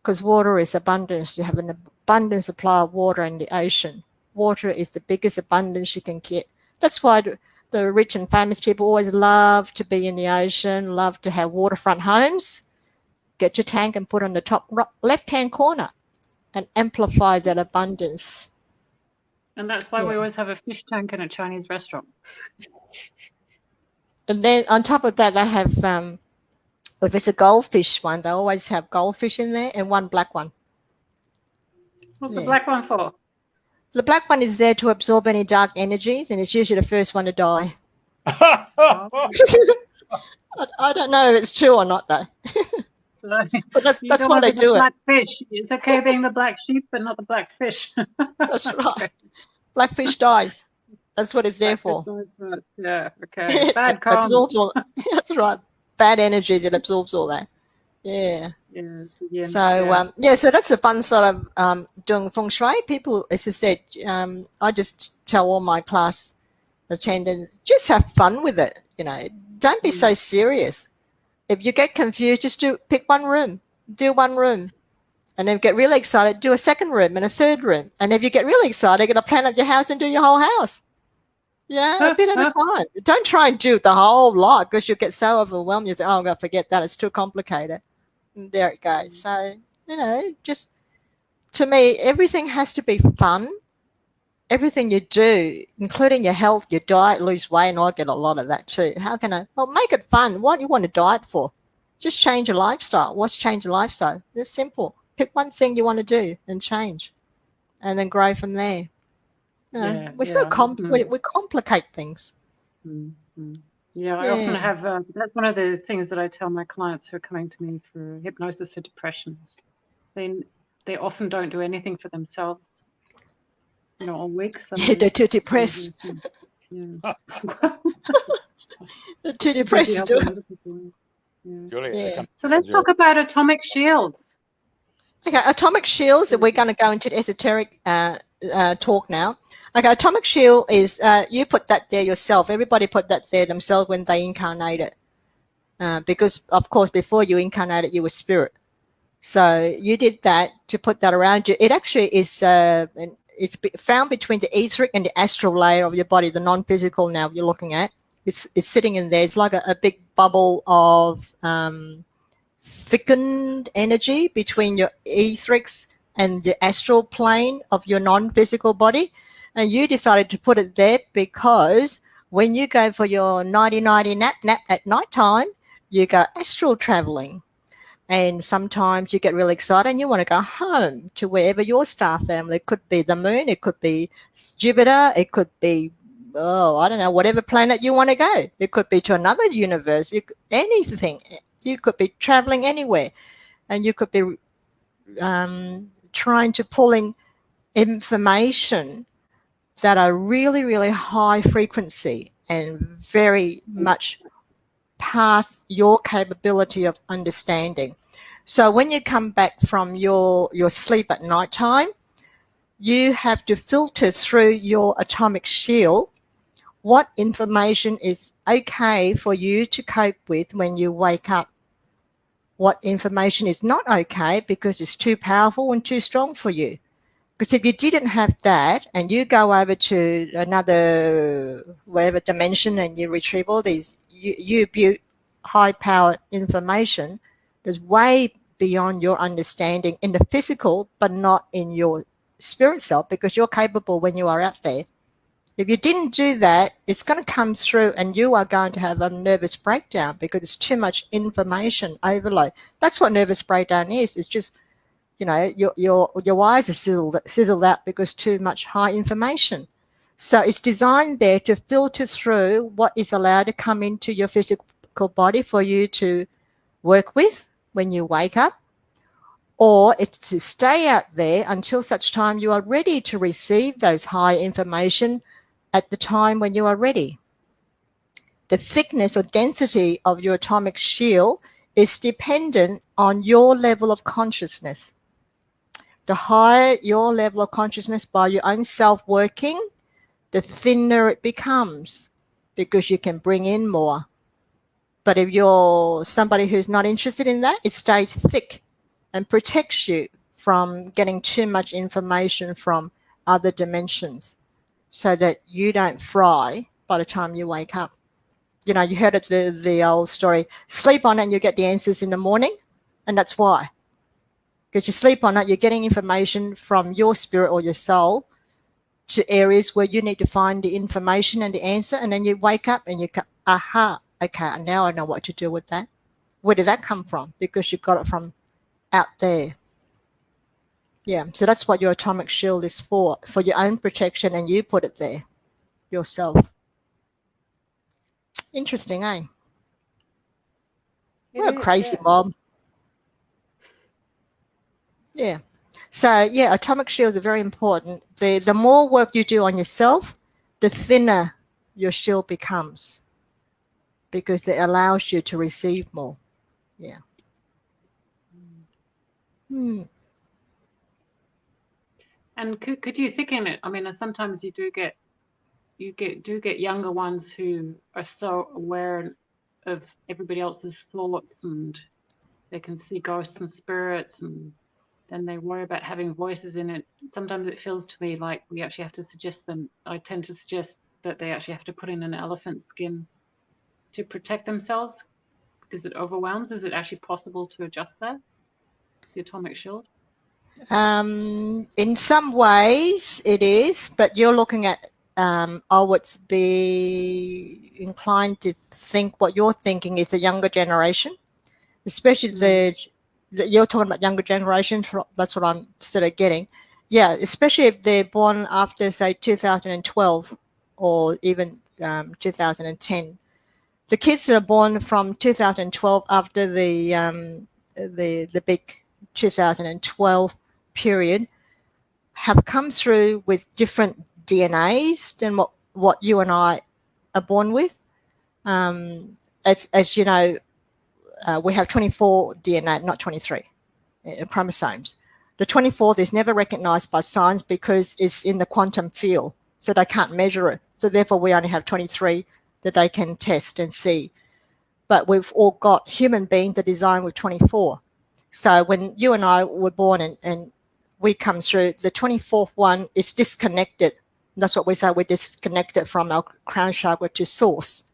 because water is abundance. You have an abundant supply of water in the ocean. Water is the biggest abundance you can get. That's why the rich and famous people always love to be in the ocean, love to have waterfront homes. Get your tank and put it on the top left-hand corner and amplifies that abundance. And that's why we always have a fish tank in a Chinese restaurant. And then on top of that, they have, if it's a goldfish one, they always have goldfish in there and one black one. What's the black one for? The black one is there to absorb any dark energies, and it's usually the first one to die. I don't know if it's true or not, though. But that's why they do black fish. It's okay being the black sheep, but not the black fish. That's right. Black fish dies. That's what it's there for. Yeah, okay. Bad karma. Absorbs all. That's right. Bad energies, it absorbs all that. Yeah. So that's a fun sort of doing feng shui. People, as I said, I just tell all my class attendants, just have fun with it. Don't be so serious. If you get confused, just pick one room, do one room, and then get really excited, do a second room and a third room. And if you get really excited, you're going to plan up your house and do your whole house. Yeah, a bit at a time. Don't try and do the whole lot because you'll get so overwhelmed. You think, oh, I'm going to forget that. It's too complicated. And there it goes. So, just to me, everything has to be fun. Everything you do, including your health, your diet, lose weight, and I get a lot of that too. How can I? Well, make it fun. What do you want to diet for? Just change your lifestyle. What's change your lifestyle? It's simple. Pick one thing you want to do and change, and then grow from there. We complicate things. Mm-hmm. Yeah, I often have. That's one of the things that I tell my clients who are coming to me for hypnosis for depressions. They often don't do anything for themselves. All week. They're too depressed. They're too depressed to do it. So let's talk about atomic shields. Okay, atomic shields, we're going to go into the esoteric talk now. Okay, atomic shield is, you put that there yourself. Everybody put that there themselves when they incarnated. Because, of course, before you incarnated, you were spirit. So you did that to put that around you. It actually is... it's found between the etheric and the astral layer of your body, the non-physical now you're looking at. It's sitting in there. It's like a big bubble of thickened energy between your etherics and the astral plane of your non-physical body. And you decided to put it there because when you go for your nighty-nighty nap at nighttime, you go astral traveling. And sometimes you get really excited and you want to go home to wherever your star family. It could be the moon, it could be Jupiter, it could be, I don't know, whatever planet you want to go. It could be to another universe, anything. You could be traveling anywhere. And you could be trying to pull in information that are really, really high frequency and very much past your capability of understanding. So when you come back from your sleep at nighttime, you have to filter through your atomic shield what information is okay for you to cope with when you wake up. What information is not okay because it's too powerful and too strong for you. Because if you didn't have that and you go over to another whatever dimension and you retrieve all these high-powered information that's way beyond your understanding in the physical, but not in your spirit self, because you're capable when you are out there. If you didn't do that, it's going to come through and you are going to have a nervous breakdown because it's too much information overload. That's what nervous breakdown is. It's just, your wires are sizzled out because too much high information. So it's designed there to filter through what is allowed to come into your physical body for you to work with when you wake up, or it's to stay out there until such time you are ready to receive those high information at the time when you are ready. The thickness or density of your atomic shield is dependent on your level of consciousness. The higher your level of consciousness by your own self working, the thinner it becomes because you can bring in more. But if you're somebody who's not interested in that, it stays thick and protects you from getting too much information from other dimensions so that you don't fry by the time you wake up. You know, you heard it, the old story, sleep on it and you get the answers in the morning. And that's why. Because you sleep on it, you're getting information from your spirit or your soul to areas where you need to find the information and the answer. And then you wake up and you go, aha, okay, now I know what to do with that. Where did that come from? Because you got it from out there. Yeah, so that's what your atomic shield is for your own protection, and you put it there yourself. Interesting, eh? We're a crazy mob. Yeah. So, yeah, atomic shields are very important. The more work you do on yourself, the thinner your shield becomes because it allows you to receive more. Yeah. And could you thicken it? I mean, sometimes you do get younger ones who are so aware of everybody else's thoughts, and they can see ghosts and spirits, and then they worry about having voices in it. Sometimes it feels to me like we actually have to suggest them. I tend to suggest that they actually have to put in an elephant skin to protect themselves because it overwhelms. Is it actually possible to adjust that, the atomic shield? In some ways it is, but you're looking at, I would be inclined to think what you're thinking is the younger generation, especially you're talking about younger generation. That's what I'm sort of getting. Yeah, especially if they're born after, say, 2012 or even 2010. The kids that are born from 2012 after the big 2012 period have come through with different DNAs than what you and I are born with. As you know, we have 24 DNA, not 23 chromosomes. The 24th is never recognized by science because it's in the quantum field, so they can't measure it. So therefore, we only have 23 that they can test and see. But we've all got human beings that are designed with 24. So when you and I were born and we come through, the 24th one is disconnected. That's what we say, we're disconnected from our crown chakra to source.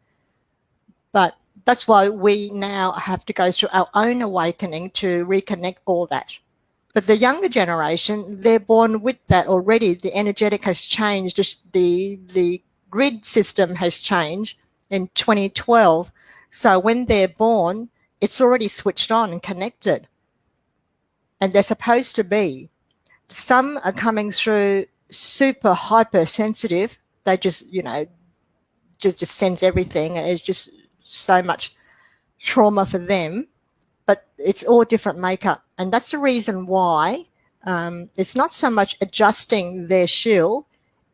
But that's why we now have to go through our own awakening to reconnect all that. But the younger generation, they're born with that already. The energetic has changed. The grid system has changed in 2012. So when they're born, it's already switched on and connected. And they're supposed to be. Some are coming through super hypersensitive. They just, just sense everything. It's just so much trauma for them. But it's all different makeup. And that's the reason why it's not so much adjusting their shield,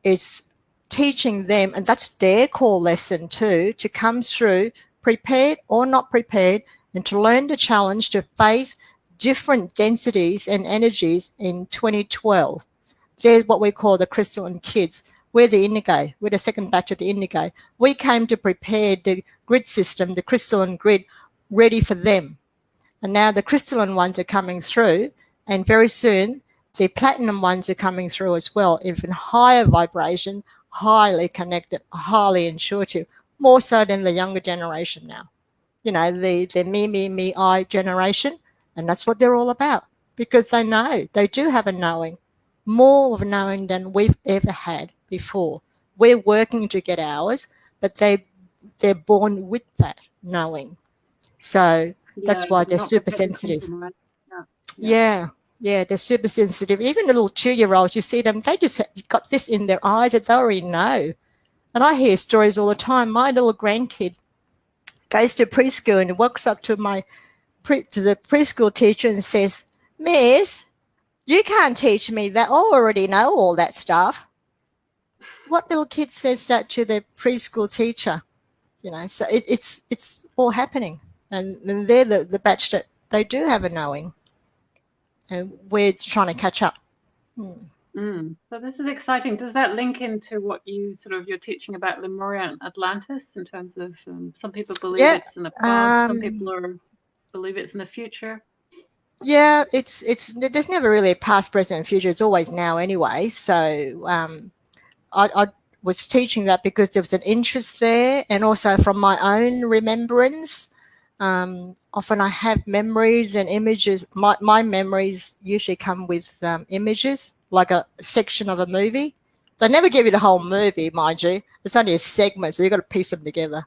it's teaching them, and that's their core lesson too, to come through prepared or not prepared, and to learn the challenge to face different densities and energies in 2012. They're what we call the crystalline kids. We're the indigo. We're the second batch of the indigo. We came to prepare the grid system, the crystalline grid, ready for them. And now the crystalline ones are coming through, and very soon the platinum ones are coming through as well, even higher vibration, highly connected, highly intuitive, more so than the younger generation now. The me, I generation, and that's what they're all about, because they know, they do have a knowing, more of a knowing than we've ever had before. We're working to get ours, but they're born with that knowing. So that's why they're super sensitive. Yeah, they're super sensitive. Even little 2-year-olds, you see them, they just got this in their eyes that they already know. And I hear stories all the time. My little grandkid goes to preschool and walks up to the preschool teacher and says, "Miss, you can't teach me that. I already know all that stuff." What little kid says that to their preschool teacher? So it's all happening. And they're the batch that they do have a knowing. And we're trying to catch up. So this is exciting. Does that link into what you're teaching about Lemuria and Atlantis in terms of some people believe it's in the past, some people believe it's in the future? Yeah, there's never really a past, present, and future. It's always now anyway. So I was teaching that because there was an interest there, and also from my own remembrance. Often I have memories and images. My memories usually come with images, like a section of a movie. They never give you the whole movie, mind you. It's only a segment, so you've got to piece them together.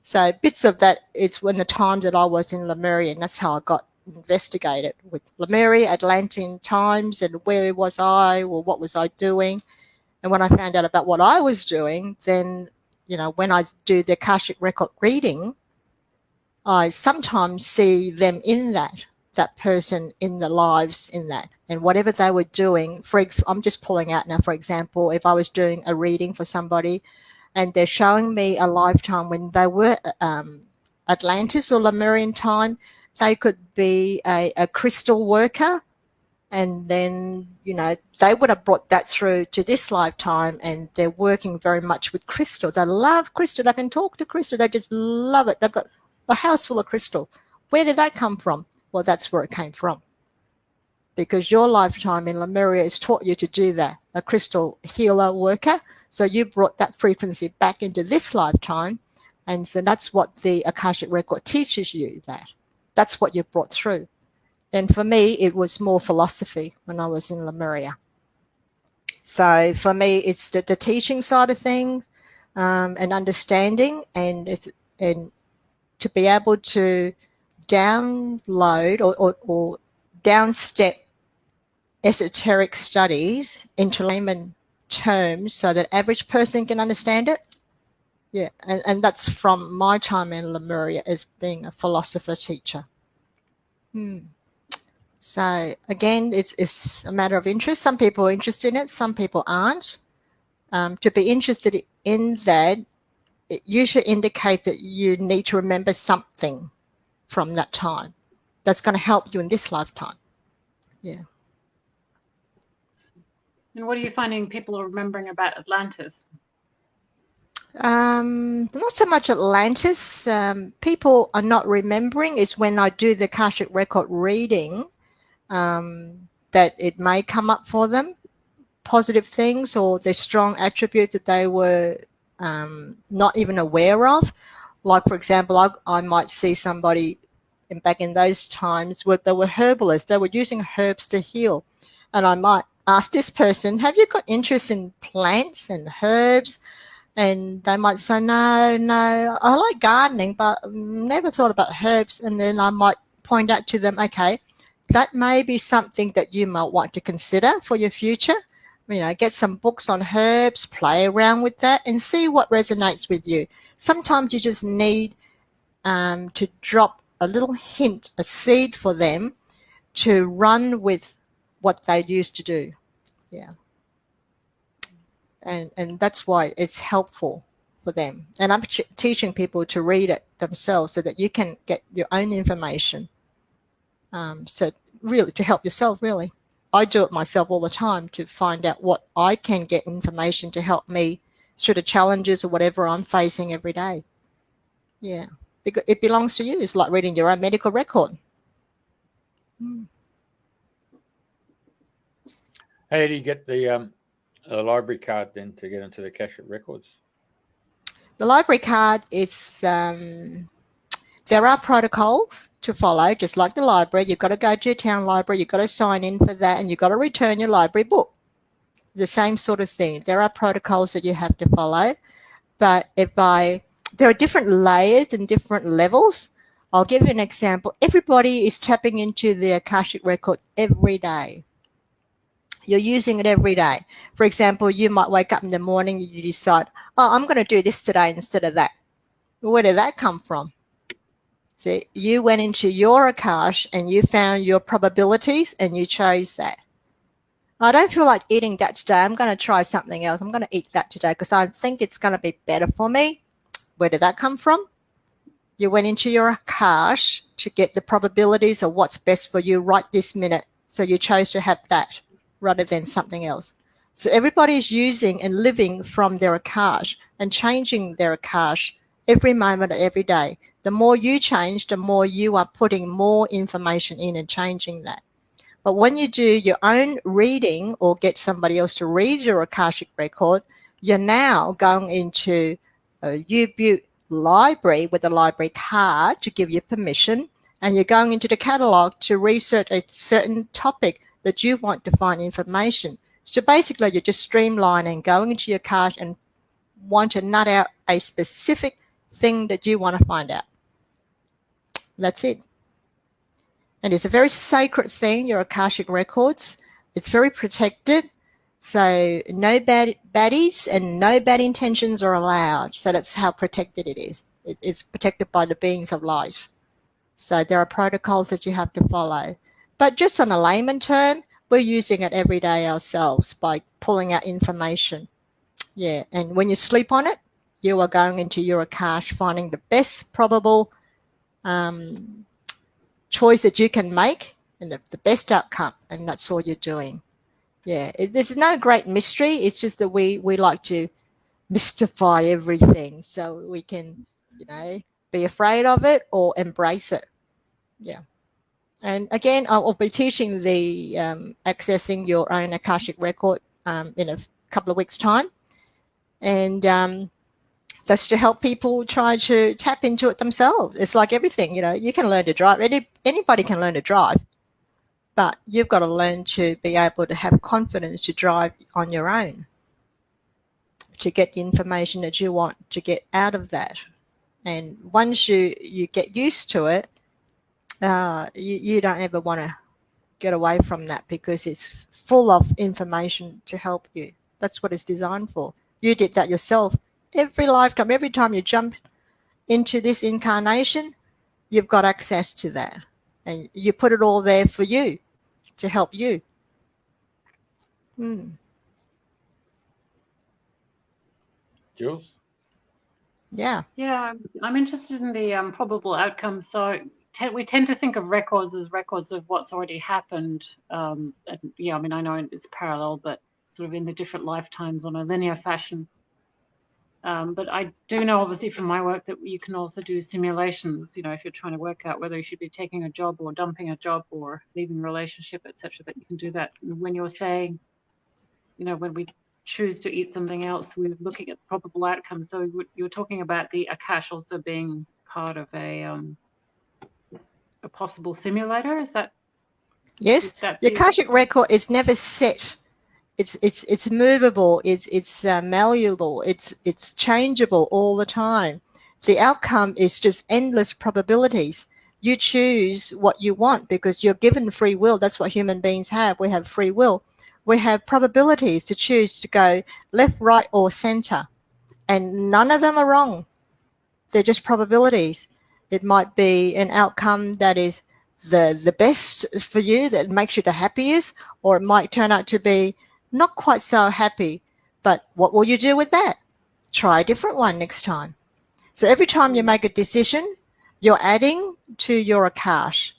So bits of that, it's when the times that I was in Lemuria, and that's how I got investigated with Lemuria, Atlantean times, and where was I, or what was I doing. And when I found out about what I was doing, then, when I do the Akashic record reading, I sometimes see them in that person in the lives in that. And whatever they were doing, I'm just pulling out now, for example, if I was doing a reading for somebody and they're showing me a lifetime when they were Atlantis or Lemurian time, they could be a crystal worker. And then, they would have brought that through to this lifetime, and they're working very much with crystal. They love crystal. They can talk to crystal. They just love it. They've got a house full of crystal. Where did that come from? Well, that's where it came from. Because your lifetime in Lemuria has taught you to do that, a crystal healer worker. So you brought that frequency back into this lifetime. And so that's what the Akashic record teaches you that. That's what you brought through. And for me, it was more philosophy when I was in Lemuria. So for me, it's the teaching side of things, and understanding, and to be able to download or downstep esoteric studies into layman terms so that average person can understand it. Yeah, and that's from my time in Lemuria as being a philosopher teacher. So again, it's a matter of interest. Some people are interested in it, some people aren't. To be interested in that, it usually indicates that you need to remember something from that time that's going to help you in this lifetime. Yeah. And what are you finding people are remembering about Atlantis? Not so much Atlantis. People are not remembering is when I do the Akashic record reading, that it may come up for them, positive things or their strong attributes that they were not even aware of. Like, for example, I might see somebody back in those times where they were herbalists. They were using herbs to heal. And I might ask this person, have you got interest in plants and herbs? And they might say, no, I like gardening, but never thought about herbs. And then I might point out to them, okay, that may be something that you might want to consider for your future. Get some books on herbs, play around with that, and see what resonates with you. Sometimes you just need to drop a little hint, a seed for them to run with what they used to do. Yeah. And that's why it's helpful for them. And I'm teaching people to read it themselves so that you can get your own information. So really, to help yourself, really. I do it myself all the time to find out what I can get information to help me through the challenges or whatever I'm facing every day. Yeah, because it belongs to you. It's like reading your own medical record. How do you get the library card then to get into the Akashic records? The library card is, there are protocols to follow, just like the library. You've got to go to your town library, you've got to sign in for that, and you've got to return your library book. The same sort of thing. There are protocols that you have to follow, but there are different layers and different levels. I'll give you an example. Everybody is tapping into the Akashic record every day. You're using it every day. For example, you might wake up in the morning and you decide, I'm going to do this today instead of that. Where did that come from? See, you went into your Akash and you found your probabilities and you chose that. I don't feel like eating that today. I'm going to try something else. I'm going to eat that today because I think it's going to be better for me. Where did that come from? You went into your Akash to get the probabilities of what's best for you right this minute. So you chose to have that rather than something else. So everybody is using and living from their Akash and changing their Akash every moment of every day. The more you change, the more you are putting more information in and changing that. But when you do your own reading or get somebody else to read your Akashic record, you're now going into a U-Butte library with a library card to give you permission, and you're going into the catalogue to research a certain topic that you want to find information. So basically, you're just streamlining, going into your card and want to nut out a specific thing that you want to find out. That's it. And it's a very sacred thing, your Akashic records. It's very protected. So no baddies and no bad intentions are allowed. So that's how protected it is. It's protected by the beings of light. So there are protocols that you have to follow. But just on a layman term, we're using it every day ourselves by pulling out information. Yeah, and when you sleep on it, you are going into your Akash, finding the best probable choice that you can make and the best outcome, and that's all you're doing. Yeah, there's no great mystery. It's just that we like to mystify everything so we can, be afraid of it or embrace it. Yeah. And again, I'll be teaching the accessing your own Akashic record in a couple of weeks' time. And that's to help people try to tap into it themselves. It's like everything, you can learn to drive. Anybody can learn to drive, but you've got to learn to be able to have confidence to drive on your own, to get the information that you want to get out of that. And once you get used to it, you don't ever want to get away from that, because it's full of information to help you. That's what it's designed for. You did that yourself. Every lifetime, every time you jump into this incarnation, you've got access to that. And you put it all there for you, to help you. Jules? Yeah. Yeah, I'm interested in the probable outcomes. So we tend to think of records as records of what's already happened. And yeah, I mean, I know it's parallel, but sort of in the different lifetimes on a linear fashion. But I do know, obviously, from my work, that you can also do simulations, if you're trying to work out whether you should be taking a job or dumping a job or leaving a relationship, etc., that you can do that. And when you're saying, when we choose to eat something else, we're looking at probable outcomes. So you're talking about the Akash also being part of a possible simulator. Is that? Yes. Is that The Akashic record is never set. It's movable. It's malleable. It's changeable all the time. The outcome is just endless probabilities. You choose what you want because you're given free will. That's what human beings have. We have free will. We have probabilities to choose to go left, right, or center, and none of them are wrong. They're just probabilities. It might be an outcome that is the best for you, that makes you the happiest, or it might turn out to be not quite so happy. But what will you do with that? Try a different one next time. So every time you make a decision, you're adding to your Akash.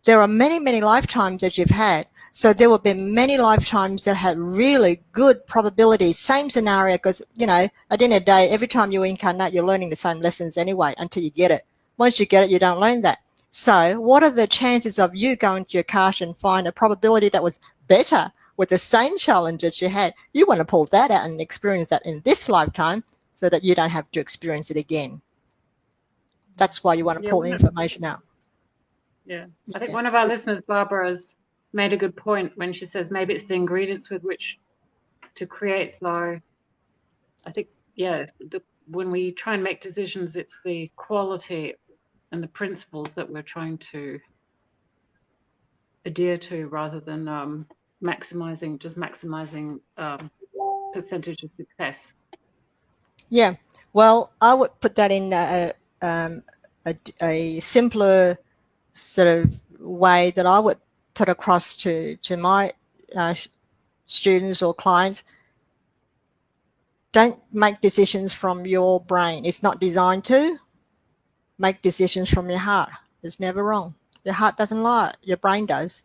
There are many, many lifetimes that you've had. So there will be many lifetimes that have really good probabilities, same scenario, because, at the end of the day, every time you incarnate, you're learning the same lessons anyway until you get it. Once you get it, you don't learn that. So what are the chances of you going to your Akash and find a probability that was better with the same challenge that you had? You want to pull that out and experience that in this lifetime so that you don't have to experience it again. That's why you want to pull information out. Yeah. I think one of our listeners, Barbara, has made a good point when she says maybe it's the ingredients with which to create. So I think, when we try and make decisions, it's the quality and the principles that we're trying to adhere to rather than maximizing percentage of success. Yeah, well, I would put that in a simpler sort of way that I would put across to my students or clients. Don't make decisions from your brain. It's not designed to. Make decisions from your heart. It's never wrong. Your heart doesn't lie. Your brain does.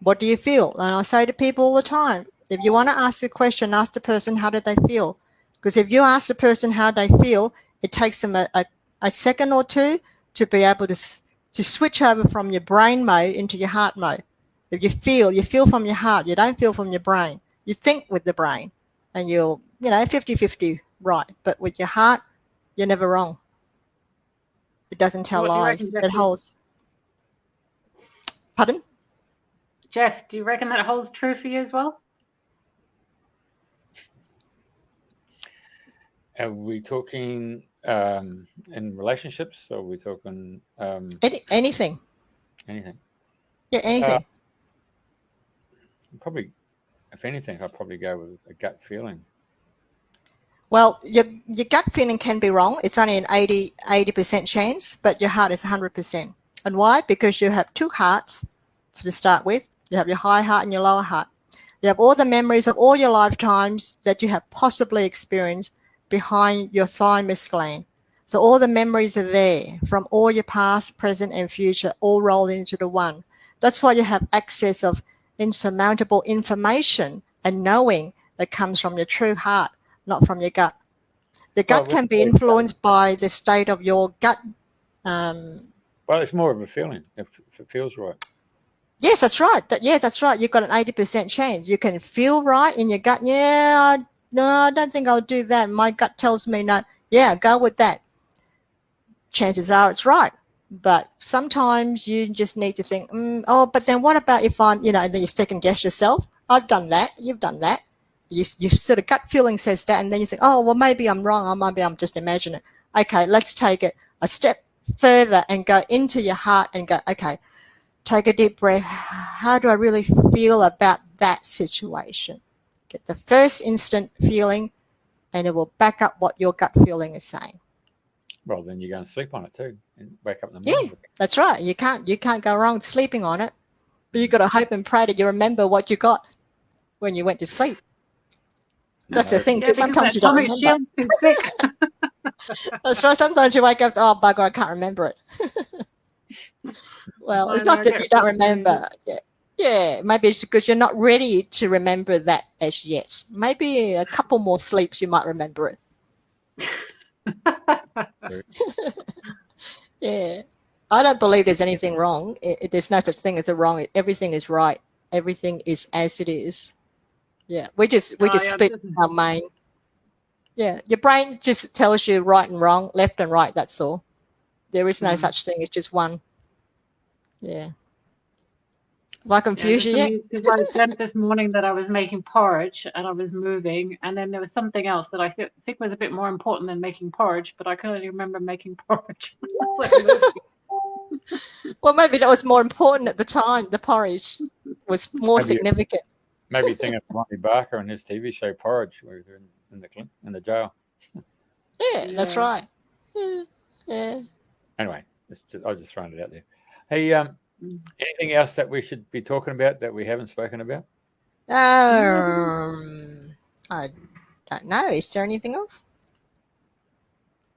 What do you feel? And I say to people all the time, if you want to ask a question, ask the person, how do they feel? Because if you ask the person how they feel, it takes them a second or two to be able to switch over from your brain mode into your heart mode. If you feel from your heart, you don't feel from your brain. You think with the brain, and you'll, 50-50 right. But with your heart, you're never wrong. It doesn't tell What do you lies. reckon, Jeff? It holds. Pardon? Jeff, do you reckon that holds true for you as well? Are we talking in relationships, or are we talking Anything? anything? Yeah, anything. Probably, if anything, I'd probably go with a gut feeling. Well, your gut feeling can be wrong. It's only an 80% chance, but your heart is 100%. And why? Because you have two hearts to start with. You have your high heart and your lower heart. You have all the memories of all your lifetimes that you have possibly experienced behind your thymus gland. So all the memories are there from all your past, present, and future, all rolled into the one. That's why you have access of insurmountable information and knowing that comes from your true heart, not from your gut. The gut can be influenced by the state of your gut. Well, it's more of a feeling, if it feels right. Yes, that's right. That's right. You've got an 80% chance. You can feel right in your gut. Yeah, no, I don't think I'll do that. My gut tells me no. Yeah, go with that. Chances are it's right. But sometimes you just need to think, but then what about if I'm, and then you second guess yourself. I've done that. You've done that. You sort of gut feeling says that, and then you think, oh, well, maybe I'm wrong, or maybe I'm just imagining it. Okay, let's take it a step further and go into your heart and go, okay, take a deep breath. How do I really feel about that situation? Get the first instant feeling, and it will back up what your gut feeling is saying. Well, then you go and sleep on it too, and wake up in the morning. Yeah, that's right. You can't go wrong sleeping on it, but you've got to hope and pray that you remember what you got when you went to sleep. That's the thing, because sometimes you don't remember. Too thick. That's right. Sometimes you wake up, oh, bugger, I can't remember it. Well, it's not that you don't remember. Yeah, maybe it's because you're not ready to remember that as yet. Maybe a couple more sleeps you might remember it. Yeah. I don't believe there's anything wrong. There's no such thing as a wrong. Everything is right. Everything is as it is. Yeah, we just speak our mind. Yeah, your brain just tells you right and wrong, left and right. That's all. There is no such thing. It's just one. Yeah. Have I confused you yet? Because I dreamt this morning that I was making porridge and I was moving, and then there was something else that I think was a bit more important than making porridge, but I can only remember making porridge. Well, maybe that was more important at the time. The porridge was more significant. Maybe think of Ronnie Barker and his TV show Porridge, where they're in the jail. Yeah, that's right. Yeah. Anyway, I was just throwing it out there. Hey, anything else that we should be talking about that we haven't spoken about? I don't know. Is there anything else?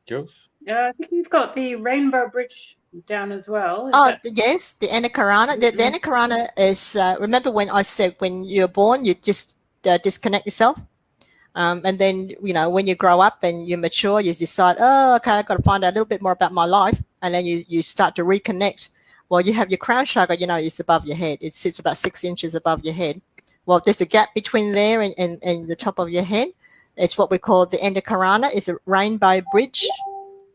Jules? Yeah, I think you've got the Rainbow Bridge down as well. Yes, the Anakarana. The Anakarana is, remember when I said when you're born, you just disconnect yourself? And then, when you grow up and you mature, you decide, oh, okay, I've got to find out a little bit more about my life. And then you start to reconnect. Well, you have your crown chakra, it's above your head. It sits about 6 inches above your head. Well, there's a gap between there and the top of your head. It's what we call the Endokarana. It's a rainbow bridge.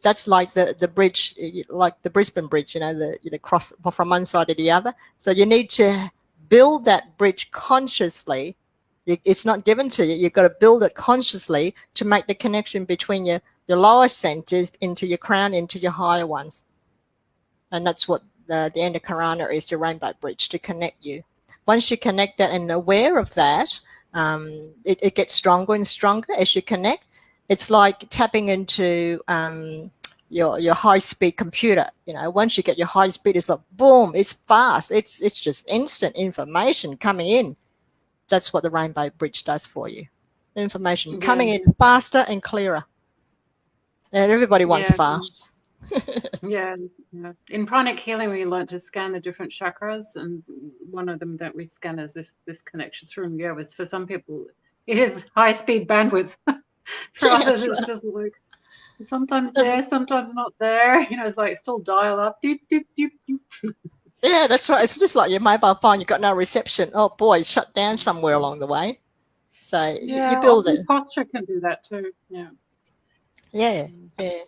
That's like the bridge, like the Brisbane Bridge, the cross from one side to the other. So you need to build that bridge consciously. It's not given to you. You've got to build it consciously to make the connection between your lower centers into your crown, into your higher ones. And that's what the Endokarana is, the rainbow bridge, to connect you. Once you connect that and aware of that, it gets stronger and stronger as you connect. It's like tapping into your high-speed computer. Once you get your high speed, it's like boom, it's fast. It's just instant information coming in. That's what the rainbow bridge does for you. Information coming in faster and clearer. And everybody wants fast. Yeah. In pranic healing, we learned to scan the different chakras, and one of them that we scan is this connection through. And was for some people, it is high speed bandwidth. Rather than it's just like sometimes there, sometimes not there. It's like still dial up. Doop, doop, doop, doop. Yeah, that's right. It's just like your mobile phone. You've got no reception. Oh boy, it's shut down somewhere along the way. So you build it. Posture can do that too. Yeah. Yeah, yeah.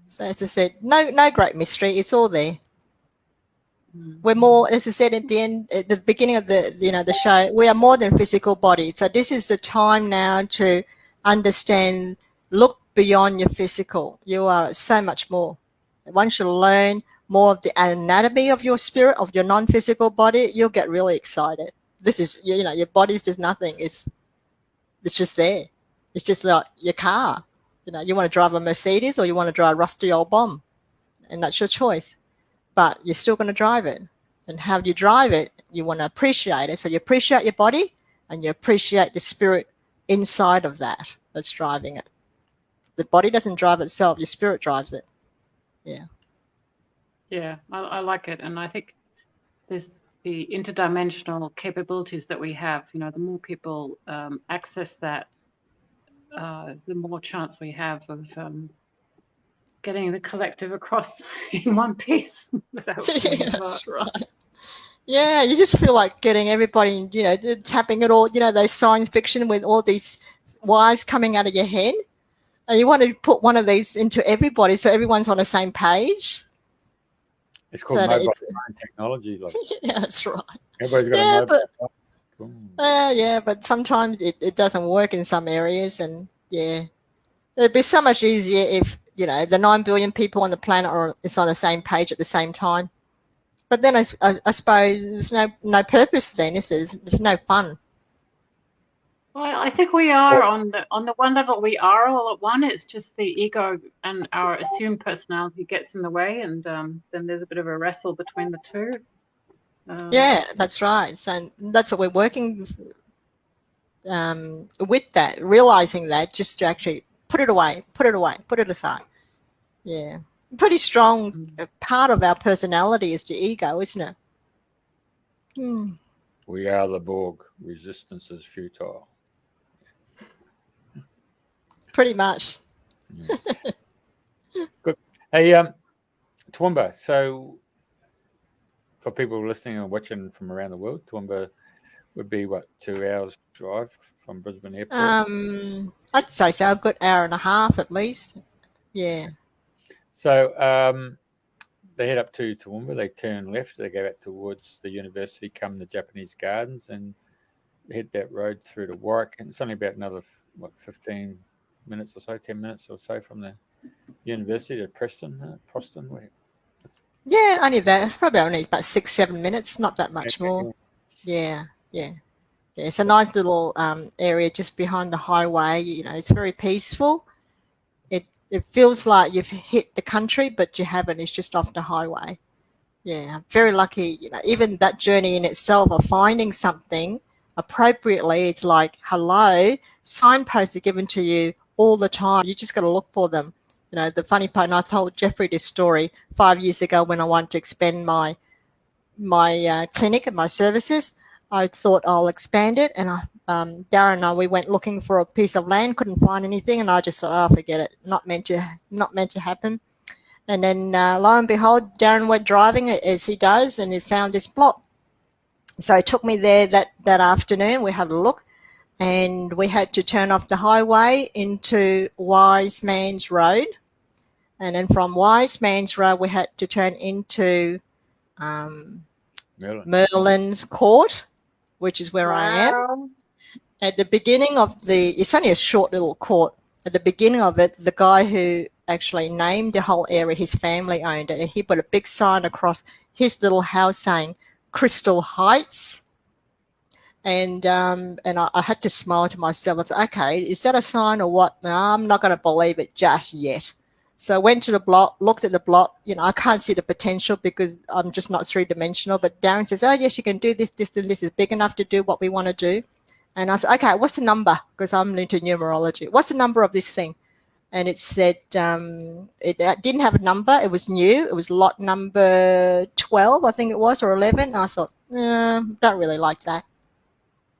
So as I said, no great mystery. It's all there. We're more, as I said at the beginning of the show, we are more than physical body. So this is the time now to understand, look beyond your physical. You are so much more. Once you learn more of the anatomy of your spirit, of your non-physical body, you'll get really excited. This is, your body's just nothing. It's just there. It's just like your car. You want to drive a Mercedes or you want to drive a rusty old bomb, and that's your choice. But you're still going to drive it. And how you drive it, you want to appreciate it. So you appreciate your body and you appreciate the spirit inside of that's driving it. The body doesn't drive itself. Your spirit drives it. Yeah. Yeah, I like it. And I think there's the interdimensional capabilities that we have. The more people access that, the more chance we have of getting the collective across in one piece without falling apart. That's right. Yeah, you just feel like getting everybody, tapping it all, those science fiction with all these wires coming out of your head. And you want to put one of these into everybody so everyone's on the same page. It's called mobile phone technology. Yeah, that's right. Everybody's got a mobile phone. Yeah, but sometimes it doesn't work in some areas. And, yeah, it'd be so much easier if, the 9 billion people on the planet are on the same page at the same time. But then I suppose there's no purpose then. There's no fun. Well, I think we are on the one level. We are all at one. It's just the ego and our assumed personality gets in the way, and then there's a bit of a wrestle between the two. Yeah, that's right. So that's what we're working with. That realizing that just to actually put it away, put it aside. Yeah. Pretty strong part of our personality is the ego, isn't it? We are the Borg. Resistance is futile. Pretty much. Yeah. Good. Hey, Toowoomba. So, for people listening and watching from around the world, Toowoomba would be 2 hours drive from Brisbane Airport? I'd say so. A good hour and a half at least. Yeah. So they head up to Toowoomba, they turn left, they go out towards the university, come the Japanese gardens, and head that road through to Warwick. And it's only about another, 15 minutes or so, 10 minutes or so from the university to Preston. Yeah, only that. Probably only about 6-7 minutes, not that much more. Yeah. It's a nice little area just behind the highway. It's very peaceful. It feels like you've hit the country, but you haven't. It's just off the highway. Yeah, very lucky. Even that journey in itself of finding something appropriately, it's like, hello, signposts are given to you all the time. You just got to look for them. The funny part, and I told Jeffrey this story 5 years ago when I wanted to expand my clinic and my services. I thought I'll expand it, and Darren and I, we went looking for a piece of land, couldn't find anything, and I just thought, forget it, not meant to happen. And then lo and behold, Darren went driving as he does, and he found this plot. So he took me there that afternoon. We had a look, and we had to turn off the highway into Wise Man's Road, and then from Wise Man's Road we had to turn into Merlin's Court, which is where I am. At the beginning of it's only a short little court. At the beginning of it, the guy who actually named the whole area, his family owned it, and he put a big sign across his little house saying Crystal Heights. And I had to smile to myself. I thought, okay, is that a sign or what? No, I'm not going to believe it just yet. So I went to the block, looked at the block. I can't see the potential because I'm just not three-dimensional. But Darren says, oh, yes, you can do this, and this is big enough to do what we want to do. And I said, okay, what's the number? Because I'm into numerology. What's the number of this thing? And it said it didn't have a number. It was new. It was lot number 12, I think it was, or 11. And I thought, don't really like that.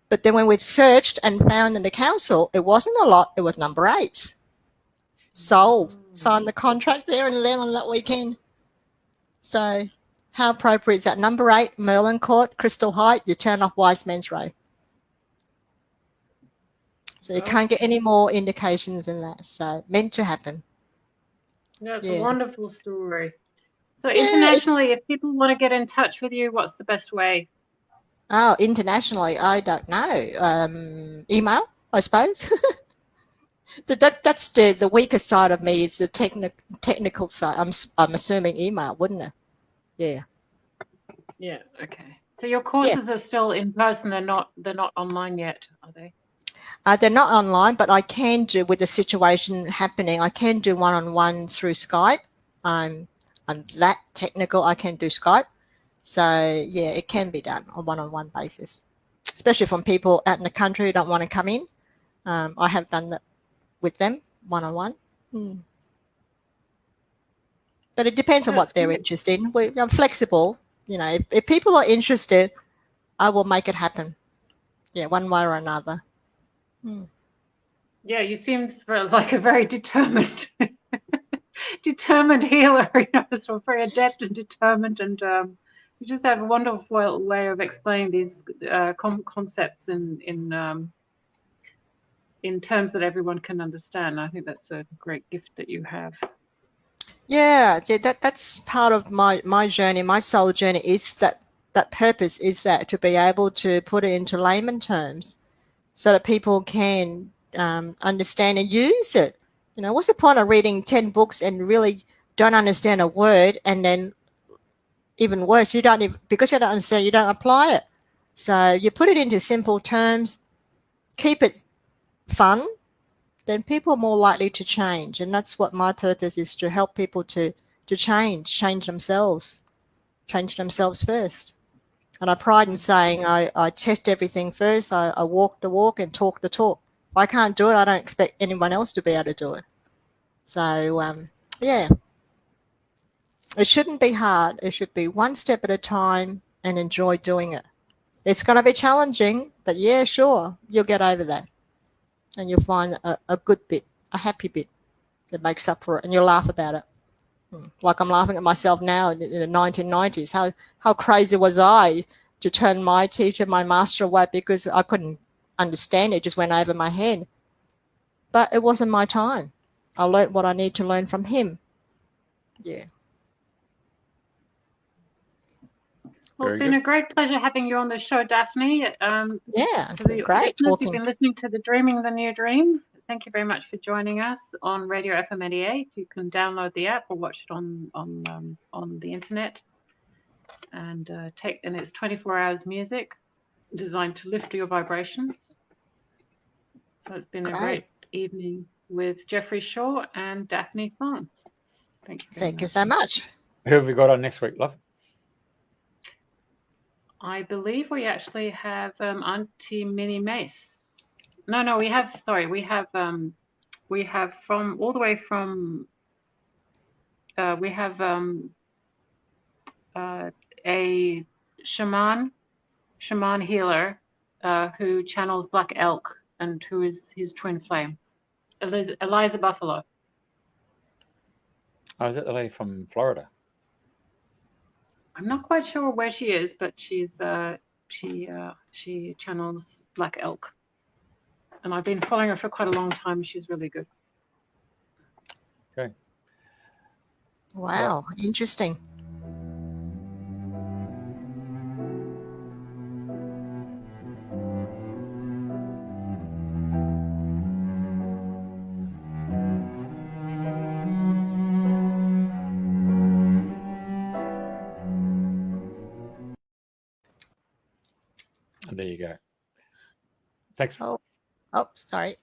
But then when we searched and found in the council, it wasn't a lot. It was number 8. Sold. Signed the contract there and then on that weekend. So how appropriate is that? Number 8, Merlin Court, Crystal Height. You turn off Wise Men's Road. So you can't get any more indications than that. So meant to happen. That's a wonderful story. So internationally, if people want to get in touch with you, what's the best way? Oh, internationally, I don't know. Email, I suppose. That's the weaker side of me, is the technical side. I'm assuming email, wouldn't it? Yeah. Yeah. Okay. So your courses are still in person. They're not online yet, are they? They're not online, but I can do, with the situation happening, I can do one-on-one through Skype. I'm that technical. I can do Skype. So yeah, it can be done on one-on-one basis, especially from people out in the country who don't want to come in. I have done that with them one-on-one. But it depends on what they're interested in. I'm flexible. You know, if people are interested, I will make it happen. Yeah, one way or another. Yeah, you seem like a very determined healer. You know, so very adept and determined, and you just have a wonderful way of explaining these concepts in terms that everyone can understand. I think that's a great gift that you have. Yeah, that's part of my journey. My soul journey is that purpose is that, to be able to put it into layman terms so that people can understand and use it. You know, what's the point of reading 10 books and really don't understand a word, and then even worse, you don't even, because you don't understand, you don't apply it. So you put it into simple terms, keep it fun, then people are more likely to change. And that's what my purpose is, to help people to change themselves first. And I pride in saying I test everything first. I walk the walk and talk the talk. If I can't do it, I don't expect anyone else to be able to do it. So, yeah, it shouldn't be hard. It should be one step at a time and enjoy doing it. It's going to be challenging, but yeah, sure, you'll get over that. And you'll find a good bit, a happy bit that makes up for it, and you'll laugh about it. Like I'm laughing at myself now in the 1990s. How crazy was I to turn my teacher, my master, away because I couldn't understand it, just went over my head. But it wasn't my time. I learned what I need to learn from him. Yeah. Well, it's been a great pleasure having you on the show, Daphne. Yeah, it's been great talking. You've been listening to the Dreaming the New Dream. Thank you very much for joining us on Radio FM88. You can download the app or watch it on the internet. And it's 24 hours music designed to lift your vibrations. So it's been a great evening with Jeffrey Shaw and Daphne Fung. Thank you so much. Who have we got on next week, love? I believe we actually have Auntie Minnie Mace. No, we have from all the way from we have a shaman healer who channels Black Elk and who is his twin flame, Eliza Buffalo. Oh, is that the lady from Florida? I'm not quite sure where she is, but she channels Black Elk, and I've been following her for quite a long time. She's really good. Okay. Wow, interesting. And there you go. Thanks. Oh, sorry.